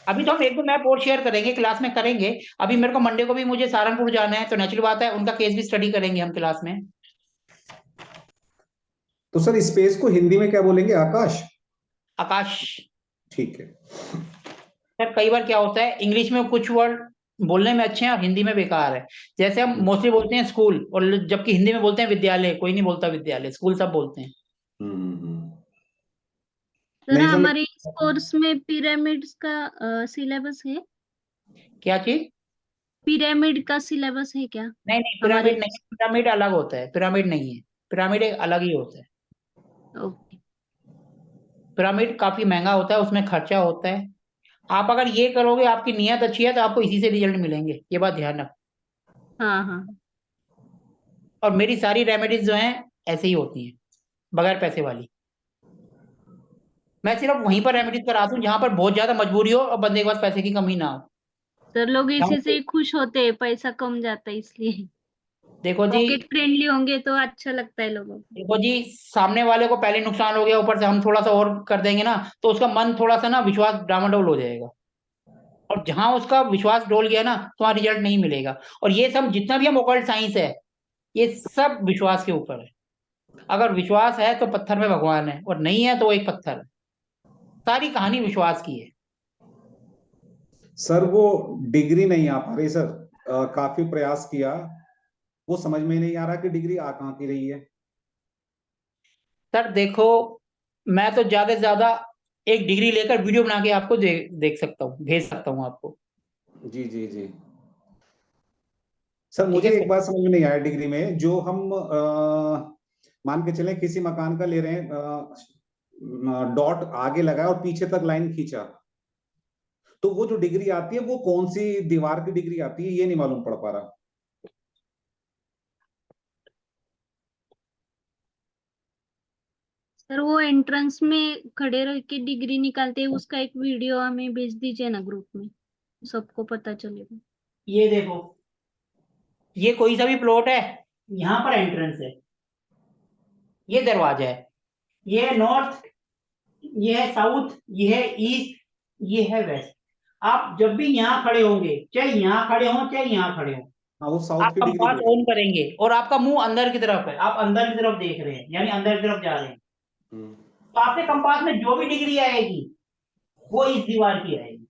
अभी तो हम एक दो मैप और शेयर करेंगे, क्लास में करेंगे। अभी मेरे को मंडे को भी मुझे सहारनपुर जाना है, तो नेचुरल बात है उनका केस भी स्टडी करेंगे हम क्लास में। तो सर स्पेस को हिंदी में क्या बोलेंगे, आकाश। आकाश। ठीक है। सर कई बार क्या होता है, इंग्लिश में कुछ वर्ड बोलने में अच्छे हैं और हिंदी में बेकार है। जैसे हम मोस्टली बोलते हैं स्कूल, और जबकि हिंदी में बोलते हैं विद्यालय। कोई नहीं बोलता विद्यालय, स्कूल सब बोलते हैं। सर नहीं सर, हमारे इस कोर्स में पिरामिड्स का सिलेबस है? क्या चीज? पिरामिड का सिलेबस है क्या नहीं नहीं, हमारे? पिरामिड नहीं, पिरामिड अलग होता है, पिरामिड नहीं है। पिरामिड एक अलग ही होता है। ओके। पिरामिड काफी महंगा होता है, उसमें खर्चा होता है। आप अगर ये करोगे, आपकी नीयत अच्छी है, तो आपको इसी से रिजल्ट मिलेंगे, ये बात ध्यान रखो। हाँ हाँ। और मेरी सारी रेमेडीज जो हैं ऐसे ही होती हैं, बगैर पैसे वाली। मैं सिर्फ वहीं पर रेमेडीज कराता हूँ जहां पर बहुत ज्यादा मजबूरी हो और बंदे के पास पैसे की कमी ना हो। सर लोग इसी से जहाँ- ही खुश होते हैं, पैसा कम जाता है इसलिए। देखो जी, पॉकेट फ्रेंडली होंगे तो अच्छा लगता है लोगों को। देखो जी, सामने वाले को पहले नुकसान हो गया, ऊपर से हम थोड़ा सा और कर देंगे ना, तो उसका मन थोड़ा सा ना, विश्वास डामाडोल हो जाएगा। और जहां उसका विश्वास डोल गया ना, तो वहां रिजल्ट नहीं मिलेगा। और ये सब जितना भी हम ओकल्ट साइंस है, ये सब विश्वास के ऊपर है। अगर विश्वास है तो पत्थर में भगवान है, और नहीं है तो वो एक पत्थर है। सारी कहानी विश्वास की है। सर वो डिग्री नहीं आ पा रही सर। काफी प्रयास किया, वो समझ में नहीं आ रहा कि डिग्री आ कहाँ की रही है। सर देखो, मैं तो ज्यादा से ज्यादा एक डिग्री लेकर वीडियो बना के आपको देख सकता हूँ, भेज सकता हूँ आपको। जी जी जी। सर ठीक मुझे है एक सर। बात समझ में नहीं आया, डिग्री में जो हम मान के चलें किसी मकान का ले रहे हैं, डॉट आगे लगाया और पीछे तक लाइन खींचा, तो वो जो डिग्री आती है वो कौन सी दीवार की डिग्री आती है, ये नहीं मालूम पड़ पा रहा। सर वो एंट्रेंस में खड़े रह के डिग्री निकालते हैं, उसका एक वीडियो हमें भेज दीजिए ना ग्रुप में, सबको पता चलेगा। ये देखो, ये कोई सा भी प्लॉट है, यहाँ पर एंट्रेंस है, ये दरवाजा है, ये है नॉर्थ, ये है साउथ, ये है ईस्ट, ये है वेस्ट। आप जब भी यहाँ खड़े होंगे, चाहे यहाँ खड़े हो चाहे यहाँ खड़े हो, हाँ, वो आप साउथ की डिग्री कंपास बोल ऑन करेंगे और आपका मुंह अंदर की तरफ है, आप अंदर की तरफ देख रहे हैं, यानी अंदर की तरफ जा रहे हैं। रहे हैं। तो आपके कंपास में जो भी डिग्री आएगी, वो इस दीवार की आएगी।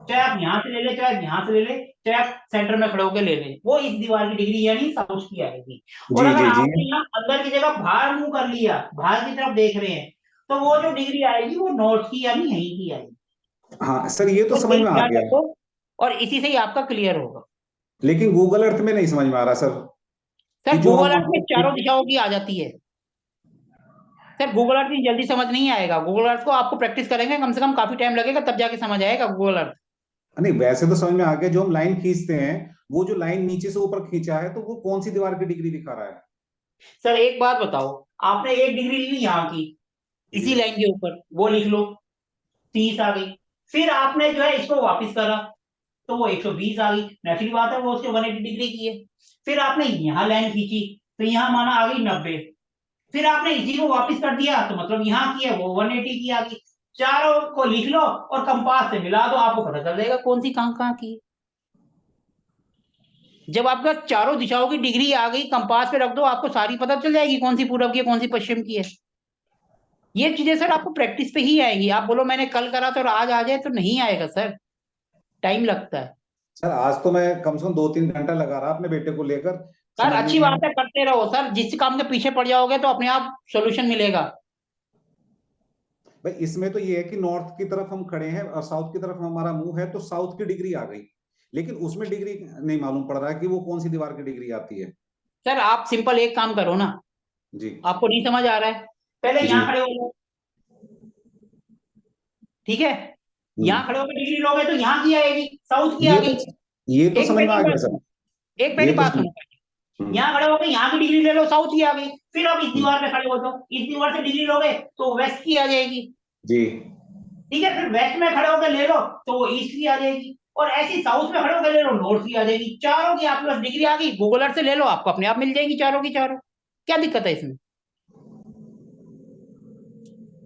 चाहे आप यहाँ से ले ले, चाहे आप यहाँ से ले ले, चाहे आप सेंटर में खड़े होकर ले ले, वो इस दीवार की डिग्री यानी साउथ की आएगी। और जी अगर जी जी। आपने यहाँ अंदर की जगह बाहर मुंह कर लिया, बाहर की तरफ देख रहे हैं, तो वो जो डिग्री आएगी वो नॉर्थ की यानी यहीं की आएगी। हाँ सर, ये तो तो समझ यही में आ ध्यान गया, रखो, और इसी से ही आपका क्लियर होगा। लेकिन गूगल अर्थ में नहीं समझ में आ रहा सर, कि सर जो गूगल हम अर्थ में चारों दिशाओं की आ जाती है। सर गूगल अर्थ में जल्दी समझ नहीं आएगा, गूगल अर्थ को आपको प्रैक्टिस करेंगे, कम से कम काफी टाइम लगेगा, तब जाके समझ आएगा गूगल अर्थ। नहीं वैसे तो समझ में आ गया, जो हम लाइन खींचते हैं वो जो लाइन नीचे से ऊपर खींचा है तो वो कौन सी दीवार की डिग्री दिखा रहा है। सर एक बात बताओ, आपने 1 डिग्री ली यहाँ की इसी लाइन के ऊपर, वो लिख लो 30 आ गई। फिर आपने जो है इसको वापस करा तो वो 120 आ गई, नेचुरल बात है वो उसके 180 डिग्री की है। फिर आपने यहाँ लाइन खींची तो यहाँ माना आ गई 90, फिर आपने इसी को वापस कर दिया तो मतलब यहाँ की है वो 180 की आ गई। चारों को लिख लो और कंपास से मिला दो, आपको पता चल जाएगा कौन सी कहाँ की है। जब आपका चारों दिशाओं की डिग्री आ गई, कंपास पे रख दो, आपको सारी पता चल जाएगी कौन सी पूरब की है, कौन सी पश्चिम की है। ये चीजें सर आपको प्रैक्टिस पे ही आएंगी। आप बोलो मैंने कल करा तो आज आ जाए तो नहीं आएगा सर, टाइम लगता है। सर आज तो मैं कम से कम 2-3 घंटा लगा रहा अपने बेटे को लेकर सर समझने अच्छी में। बात है, करते रहो सर, जिस काम के पीछे पड़ जाओगे तो अपने आप सोल्यूशन मिलेगा। भाई इसमें तो ये है कि नॉर्थ की तरफ हम खड़े हैं और साउथ की तरफ हमारा मुंह है, तो साउथ की डिग्री आ गई, लेकिन उसमें डिग्री नहीं मालूम पड़ रहा है कि वो कौन सी दीवार की डिग्री आती है। सर आप सिंपल एक काम करो ना, जी आपको नहीं समझ आ रहा है, पहले जी। यहाँ खड़े हो लो, ठीक है, यहाँ खड़े होकर डिग्री लोगे तो यहाँ की आएगी, साउथ की आ गई। ये तो एक समझ में आ पहली गया बात सर। एक पहली ये तो बात समझ- सुनो, यहाँ खड़े होकर यहाँ की डिग्री ले लो, साउथ की आ गई। फिर अब इस दीवार पे खड़े हो तो इस दीवार से डिग्री लोगे तो वेस्ट की आ जाएगी, जी ठीक है। फिर वेस्ट में खड़े होकर ले लो तो वो ईस्ट की आ जाएगी, और ऐसी साउथ में खड़े होकर ले लो नॉर्थ की आ जाएगी। चारों की आपके पास डिग्री आ गई, गूगल अर्थ से ले लो, आपको अपने आप मिल जाएगी चारों की चारों। क्या दिक्कत है इसमें?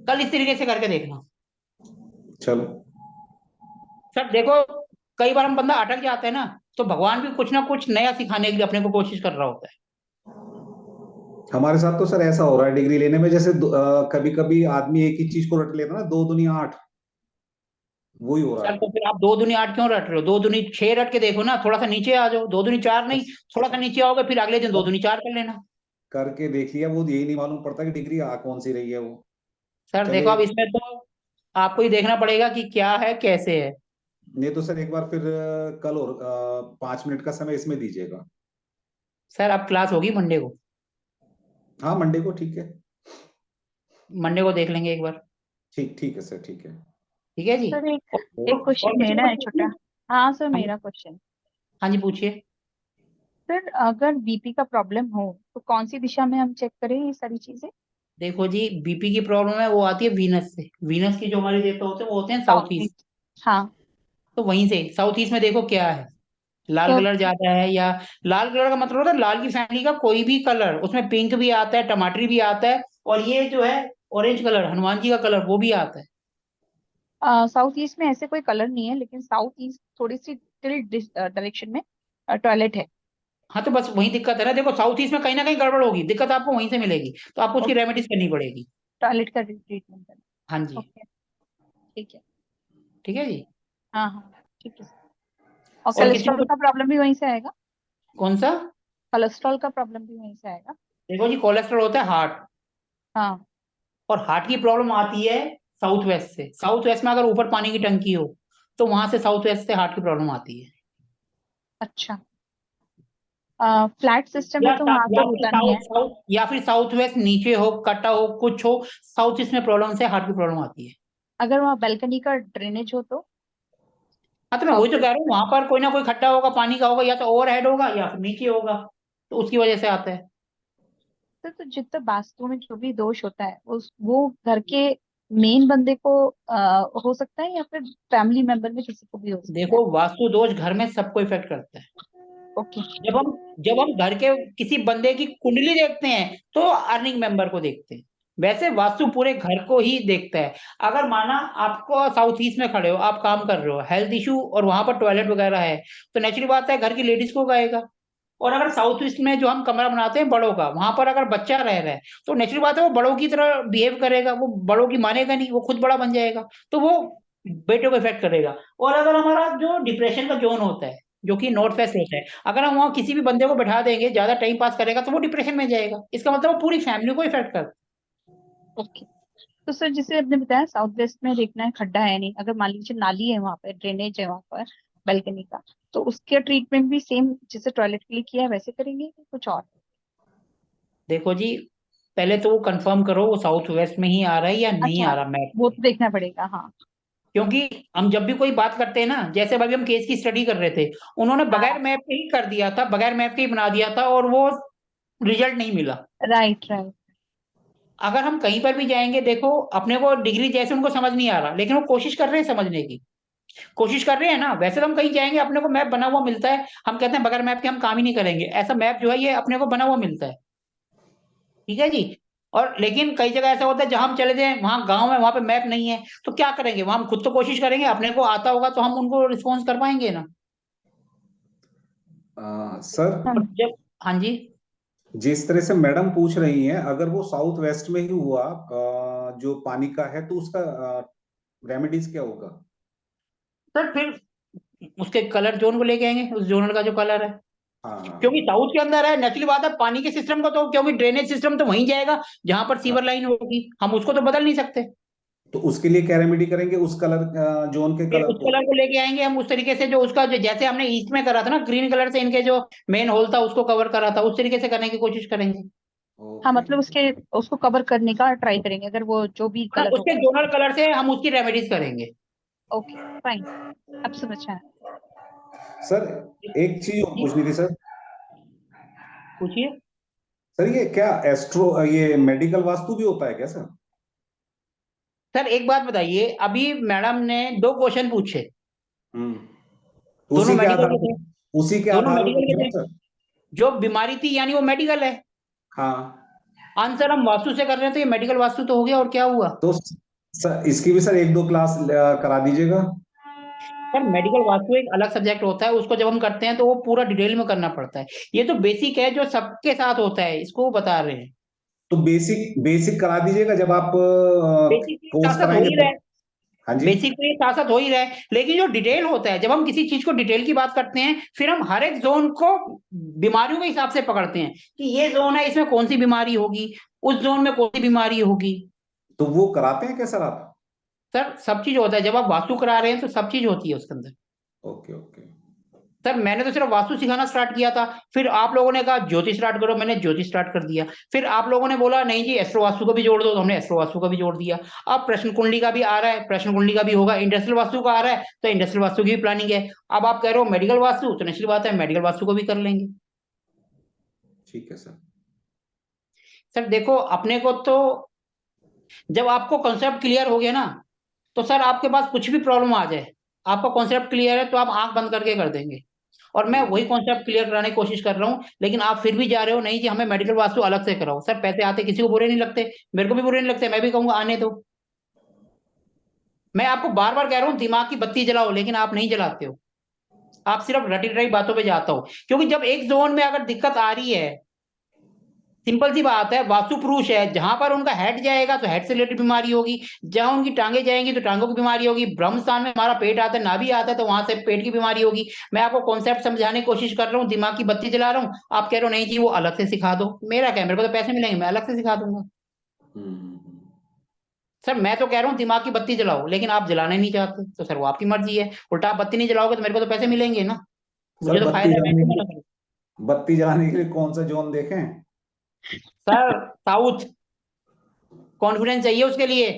कल इस तरीके से करके देखना। चलो। सर देखो, कई बार हम बंदा अटक जाता है ना, तो भगवान भी कुछ ना कुछ नया सिखाने के लिए अपने को कोशिश कर रहा होता है। हमारे साथ तो सर ऐसा हो रहा है डिग्री लेने में, जैसे कभी कभी आदमी एक ही चीज को रट लेता ना, 2 दूनी 8, वही हो रहा सर है। तो फिर आप 2 दूनी 8 क्यों रट रहे हो? 2 दूनी 6 रट के देखो ना, थोड़ा सा नीचे आ जाओ। 2 दूनी 4 नहीं, थोड़ा सा नीचे आओगे फिर अगले दिन 2 दूनी 4 कर लेना। करके देख लिया, वो यही नहीं मालूम पड़ता कि डिग्री आ कौन सी रही है वो। सर देखो चलिए, अब इसमें तो आपको ही देखना पड़ेगा कि क्या है कैसे है। नहीं तो सर एक बार फिर कल और 5 मिनट का समय इसमें दीजिएगा। सर अब क्लास होगी मंडे को, हाँ मंडे को ठीक है। मंडे को देख लेंगे एक बार, ठीक ठीक है सर, ठीक है। ठीक है जी। सर एक और क्वेश्चन किसी मेरा को है छोटा। हाँ सर, हाँ मेरा क्वेश्चन। हाँ जी पूछिए। सर अगर बीपी का प्रॉब्लम हो तो कौन सी दिशा में हम चेक करें ये सारी चीजें? देखो जी, बीपी की प्रॉब्लम है वो आती है वीनस से। वीनस की जो हमारे देवता होते हैं वो होते हैं साउथ साउथ ईस्ट। ईस्ट। हाँ। तो वहीं से साउथ ईस्ट में देखो क्या है, लाल क्या? कलर ज्यादा है या लाल कलर का मतलब होता है लाल की फैमिली का कोई भी कलर, उसमें पिंक भी आता है, टमाटरी भी आता है, और ये जो है ऑरेंज कलर हनुमान जी का कलर वो भी आता है। साउथ ईस्ट में ऐसे कोई कलर नहीं है, लेकिन साउथ ईस्ट थोड़ी सी टिल्ट डायरेक्शन में टॉयलेट है। हाँ तो बस वही दिक्कत है ना, देखो साउथ ईस्ट में कहीं ना कहीं गड़बड़ होगी, दिक्कत आपको वहीं से मिलेगी, तो आपको उसकी रेमेडीज करनी पड़ेगी। टॉयलेट का ट्रीटमेंट करना। हाँ जी, ओके, ठीक है। ठीक है जी। हाँ हाँ, ठीक है सर। और और किसी कोलेस्ट्रॉल को का प्रॉब्लम भी वहीं से आएगा? कौन सा? कोलेस्ट्रॉल का प्रॉब्लम भी वहीं से आएगा? देखो जी, कोलेस्ट्रॉल होता है हार्ट, हाँ। और हार्ट की प्रॉब्लम आती है साउथ वेस्ट से। साउथ वेस्ट में अगर ऊपर पानी की टंकी हो तो वहां से साउथ वेस्ट से हार्ट की प्रॉब्लम आती है। अच्छा, फ्लैट सिस्टम या है तो वहां या तो फिर होता नहीं साउथ है। साउथ या फिर साउथ वेस्ट नीचे हो, कटा हो, कुछ हो, साउथ ईस्ट में प्रॉब्लम से हार्ट की प्रॉब्लम आती है। अगर वहाँ बालकनी का ड्रेनेज हो तो? हाँ तो मैं साउथ वही तो कह रहा हूँ, वेस्ट में। वहां पर कोई ना कोई खड्डा होगा, पानी का होगा, या तो ओवर हेड होगा या फिर नीचे होगा, तो उसकी वजह से आता है। तो जितना वास्तु में जो भी दोष होता है वो घर के मेन बंदे को हो सकता है या फिर फैमिली मेंबर में किसी को भी हो सकता है? देखो वास्तु दोष घर में सबको इफेक्ट करता है। ओके। जब हम घर के किसी बंदे की कुंडली देखते हैं तो अर्निंग मेंबर को देखते हैं, वैसे वास्तु पूरे घर को ही देखता है। अगर माना आपको साउथ ईस्ट में खड़े हो, आप काम कर रहे हो, हेल्थ इशू और वहां पर टॉयलेट वगैरह है, तो नेचुरल बात है घर की लेडीज को गाएगा। और अगर साउथ ईस्ट में जो हम कमरा बनाते हैं बड़ों का, वहां पर अगर बच्चा रह रहा है तो नेचुरल बात है वो बड़ों की तरह बिहेव करेगा, वो बड़ों की मानेगा नहीं, वो खुद बड़ा बन जाएगा, तो वो बेटे को इफेक्ट करेगा। और अगर हमारा जो डिप्रेशन का जोन होता है जो कि नॉर्थ वेस्ट होता है, अगर हम वहाँ किसी भी बंदे को बैठा देंगे ज्यादा टाइम पास करेगा तो वो डिप्रेशन में जाएगा, इसका मतलब वो पूरी फैमिली को इफेक्ट करता है। ओके। तो सर जैसे आपने बताया साउथ वेस्ट में देखना है, खड्डा है नहीं, अगर मान लीजिए नाली है वहां पर, ड्रेनेज है वहां पर बालकनी का, तो उसका ट्रीटमेंट भी सेम जैसे टॉयलेट के लिए किया है वैसे करेंगे या कुछ और? देखो जी, पहले तो वो कंफर्म करो वो साउथ वेस्ट में ही आ रहा है या नहीं अच्छा, आ रहा मैप वो में। तो देखना पड़ेगा, हाँ। क्योंकि हम जब भी कोई बात करते हैं ना, जैसे अभी हम केस की स्टडी कर रहे थे, उन्होंने बगैर हाँ। मैप के ही कर दिया था, बगैर मैप के ही बना दिया था, और वो रिजल्ट नहीं मिला। Right right. अगर हम कहीं पर भी जाएंगे, देखो अपने को डिग्री जैसे उनको समझ नहीं आ रहा, लेकिन वो कोशिश कर रहे हैं समझने की, कोशिश कर रहे हैं ना। वैसे तो हम कहीं जाएंगे अपने को मैप बना हुआ मिलता है, हम कहते हैं बगैर मैप के हम काम ही नहीं करेंगे, ऐसा मैप जो है ये अपने को बना हुआ मिलता है, ठीक है जी। और लेकिन कई जगह ऐसा होता है जहां हम चले जाएं, वहां गांव है, वहां पे मैप नहीं है, तो क्या करेंगे, वहां हम खुद तो कोशिश करेंगे, अपने को आता होगा तो हम उनको रिस्पॉन्स कर पाएंगे ना। सर हाँ, और जब, हाँ जी, जिस तरह से मैडम पूछ रही हैं, अगर वो साउथ वेस्ट में ही हुआ जो पानी का है, तो उसका रेमेडीज क्या होगा? सर फिर उसके कलर जोन को लेके आएंगे, उस जोनल का जो कलर है, हाँ हाँ। क्योंकि साउथ के अंदर है, नेचुरली बात है, पानी के सिस्टम को तो, क्योंकि ड्रेनेज सिस्टम तो वहीं जाएगा जहां पर सीवर लाइन होगी, हम उसको तो बदल नहीं सकते। तो उसके लिए क्या रेमेडी करेंगे, उस कलर जोन के फिर कलर उस को? कलर को लेके आएंगे हम उस तरीके से, जो उसका जो जैसे हमने ईस्ट में करा था ना, ग्रीन कलर से इनके जो मेन होल था उसको कवर करा था, उस तरीके से करने की कोशिश करेंगे। हाँ ओके। मतलब उसको कवर करने का ट्राई करेंगे, अगर वो जो भी हाँ, कलर उसके होगा। जोनल कलर से हम उसकी रेमेडीज करेंगे। ओके फाइन, अब समझ आया। सर एक चीज और जी, पूछनी थी सर। पूछिए। सर ये क्या एस्ट्रो, ये मेडिकल वास्तु भी होता है क्या सर? सर एक बात बताइए, अभी मैडम ने 2 क्वेश्चन पूछे, दोनों उसी के मेडिकल आधार के पर, थे, उसी के दोनों आधार पर मेडिकल पूछ के रहा हूँ थे। सर। जो बीमारी थी यानी वो मेडिकल है, हाँ, आंसर हम वास्तु से कर रहे हैं, तो ये मेडिकल वास्तु तो हो गया, और क्या हुआ। तो सर इसकी भी सर 1-2 क्लास करा दीजिएगा। सर मेडिकल वास्तु एक अलग सब्जेक्ट होता है, उसको जब हम करते हैं तो वो पूरा डिटेल में करना पड़ता है, ये तो बेसिक है जो सबके साथ होता है, इसको वो बता रहे हैं। तो बेसिक बेसिक करा दीजिएगा जब आप बेसिक तो कोर्स साथ साथ हो कराएंगे ही रहा तब। है, हाँ जी। बेसिक तो ये साथ साथ हो ही रहा है, लेकिन जो डिटेल होता है, जब हम किसी चीज को डिटेल की बात करते हैं, फिर हम हर एक जोन को बीमारियों के हिसाब से पकड़ते हैं, कि ये जोन है, इसमें कौन सी बीमारी होगी, उस जोन में कौन सी बीमारी होगी। तो वो कराते हैं क्या सर आप? सर सब चीज होता है, जब आप वास्तु करा रहे हैं तो सब चीज होती है उसके अंदर। Okay okay. सर मैंने तो सिर्फ वास्तु सिखाना स्टार्ट किया था, फिर आप लोगों ने कहा ज्योति स्टार्ट करो, मैंने ज्योति स्टार्ट कर दिया, फिर आप लोगों ने बोला नहीं जी एस्ट्रो वास्तु को भी जोड़ दो, तो हमने एस्ट्रो वास्तु को भी जोड़ दिया। अब प्रश्न कुंडली का भी आ रहा है, प्रश्न कुंडली का भी होगा, इंडस्ट्रियल वास्तु का आ रहा है, तो इंडस्ट्रियल वास्तु की भी प्लानिंग है। अब आप कह रहे हो मेडिकल वास्तु, तो निश्चित बात है मेडिकल वास्तु को भी कर लेंगे। ठीक है सर। सर देखो अपने को तो, जब आपको कॉन्सेप्ट क्लियर हो गया ना, तो सर आपके पास कुछ भी प्रॉब्लम आ जाए, आपका कॉन्सेप्ट क्लियर है तो आप आंख बंद करके कर देंगे। और मैं वही कॉन्सेप्ट क्लियर कराने की कोशिश कर रहा हूँ, लेकिन आप फिर भी जा रहे हो नहीं जी हमें मेडिकल वास्तु अलग से कराओ। सर पैसे आते किसी को बुरे नहीं लगते, मेरे को भी बुरे नहीं लगते, मैं भी कहूंगा आने दो। मैं आपको बार बार कह रहा हूँ दिमाग की बत्ती जलाओ, लेकिन आप नहीं जलाते हो, आप सिर्फ रटी रटाई बातों पे जाता हो। क्योंकि जब एक जोन में अगर दिक्कत आ रही है, सिंपल सी बात है, वास्तु पुरुष है, जहां पर उनका हेड जाएगा तो हेड से रिलेटेड बीमारी होगी, जहां उनकी टांगे जाएंगी तो टांगों की बीमारी होगी, ब्रह्म स्थान में हमारा पेट आता है, नाभि आता है, तो वहां से पेट की बीमारी होगी। मैं आपको कॉन्सेप्ट समझाने की कोशिश कर रहा हूँ, दिमाग की बत्ती जला रहा हूँ, आप कह रहे हो नहीं जी वो अलग से सिखा दो। मेरा क्या, मेरे को तो पैसे मिलेंगे, मैं अलग से सिखा दूंगा। सर मैं तो कह रहा हूँ दिमाग की बत्ती जलाओ, लेकिन आप जलाने नहीं चाहते, तो सर वो आपकी मर्जी है, उल्टा आप बत्ती नहीं जलाओगे तो मेरे को तो पैसे मिलेंगे ना, मुझे सर तो फायदा है, मैं क्यों मना करूं। बत्ती जलाने के लिए कौन सा जोन देखें? सर साउथ, कॉन्फिडेंस चाहिए उसके लिए,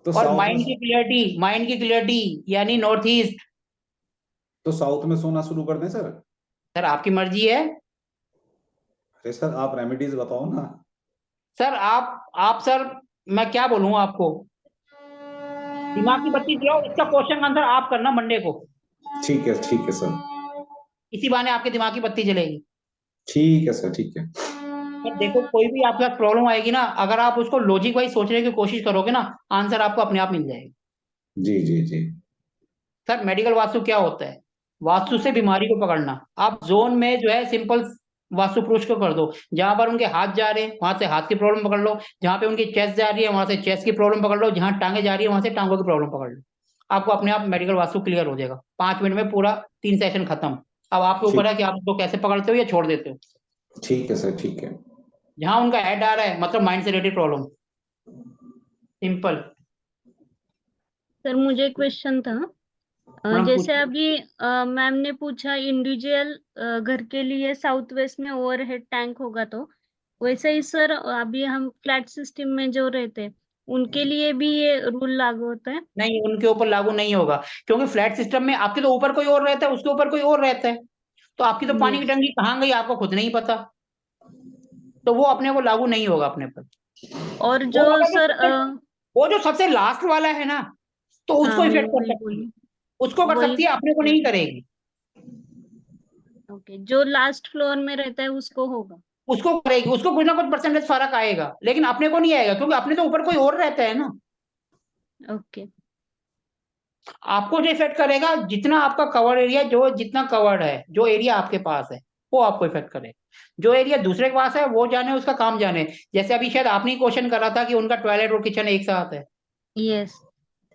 तो और साउथ में, माइंड की क्लियरिटी, माइंड की क्लियरिटी, यानी नॉर्थ ईस्ट। तो साउथ में सोना शुरू कर दें सर? सर आपकी मर्जी है। अरे सर आप रेमेडीज बताओ ना। सर आप सर, मैं क्या बोलूं आपको, दिमाग की बत्ती जलाओ, इसका क्वेश्चन आंसर आप करना मंडे को, ठीक है सर। इसी बहाने आपके दिमाग की बत्ती जलेगी। ठीक है सर, ठीक है। सर देखो कोई भी आपके पास प्रॉब्लम आएगी ना, अगर आप उसको लॉजिक वाइज सोचने की कोशिश करोगे ना, आंसर आपको अपने आप मिल जाएगा। जी जी जी। सर मेडिकल वास्तु क्या होता है, वास्तु से बीमारी को पकड़ना। आप जोन में जो है सिंपल वास्तु पुरुष को कर दो, जहां पर उनके हाथ जा रहे हैं वहां से हाथ की प्रॉब्लम पकड़ लो, जहां पे उनकी चेस्ट जा रही है वहां से चेस्ट की प्रॉब्लम पकड़ लो, जहां टांगे जा रही है वहां से टांगों की प्रॉब्लम पकड़ लो। आपको अपने आप मेडिकल वास्तु क्लियर हो जाएगा, 5 मिनट में पूरा 3 सेशन खत्म। अब आपके ऊपर ठीक है कि आप उसको कैसे पकड़ते हो या छोड़ देते हो। ठीक है सर, ठीक है। जहां उनका हेड आ रहा है मतलब माइंड से रिलेटेड प्रॉब्लम, सिंपल। सर मुझे क्वेश्चन था, मैडम जैसे पूछिए। अभी मैम ने पूछा इंडिविजुअल घर के लिए साउथ वेस्ट में ओवरहेड टैंक होगा, तो वैसे ही सर अभी हम फ्लैट सिस्टम में जो रहते हैं उनके लिए भी ये रूल लागू होता है? नहीं उनके ऊपर लागू नहीं होगा, क्योंकि फ्लैट सिस्टम में आपके तो ऊपर कोई और रहता है, उसके ऊपर कोई और रहता है, तो आपकी तो पानी की यस। टंकी कहाँ गई आपको खुद नहीं पता। तो वो अपने को लागू नहीं होगा अपने पर। और वो जो वाला सर वो जो सबसे लास्ट वाला है ना, तो उसको हाँ, मैं इफेक्ट कर वही सकती है, बोली। उसको कर वही सकती है, अपने को नहीं करेगी। ओके, जो लास्ट फ्लोर में रहता है उसको होगा। उसको करेगी, उसको कुछ ना कुछ परसेंटेज फर्क आएगा, लेकिन अपने को नहीं आएगा, क्योंकि अपने तो ऊपर कोई और रहता है ना। ओके। आपको जो इफेक्ट करेगा, जितना आपका कवर एरिया, जो जितना कवर्ड है, जो एरिया आपके पास है, वो आपको इफेक्ट करेगा। जो एरिया दूसरे के पास है वो जाने, उसका काम जाने। जैसे अभी शायद आपने क्वेश्चन करा था कि उनका टॉयलेट और किचन एक साथ है, यस।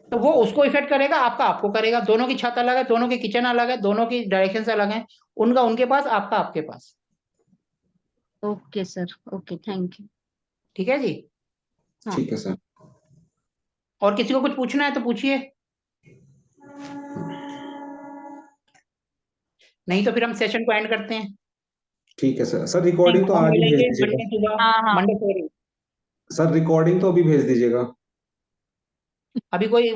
तो वो उसको इफेक्ट करेगा, आपका आपको करेगा। दोनों की छत अलग है, दोनों की किचन अलग है, दोनों की डायरेक्शन से अलग है, उनका उनके पास, आपका आपके पास। Okay sir, okay, thank you. ठीक है जी। हाँ। ठीक है सर। और किसी को कुछ पूछना है तो पूछिए, नहीं तो फिर हम सेशन को एंड करते हैं। ठीक है सर। सर रिकॉर्डिंग तो हम आज ही भेज मिलेंगे दीजिएगा। मंडे सुबह, हाँ हाँ, मंडे सॉरी। सर रिकॉर्डिंग तो अभी भेज दीजिएगा। अभी कोई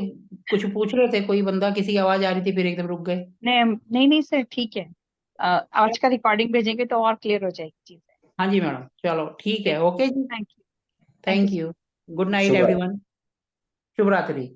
कुछ पूछ रहे थे, कोई बंदा, किसी की आवाज आ रही थी, फिर एकदम रुक गए। नहीं नहीं नहीं सर, ठीक है। आज का रिकॉर्डिंग भेजेंगे तो और क्लियर हो जाएगी चीजें। हाँ जी मैडम, चलो ठीक है, ओके जी, thank you thank sir. You. Good night शुभ रात्रि। एवरीवन, शुभ रात्रि।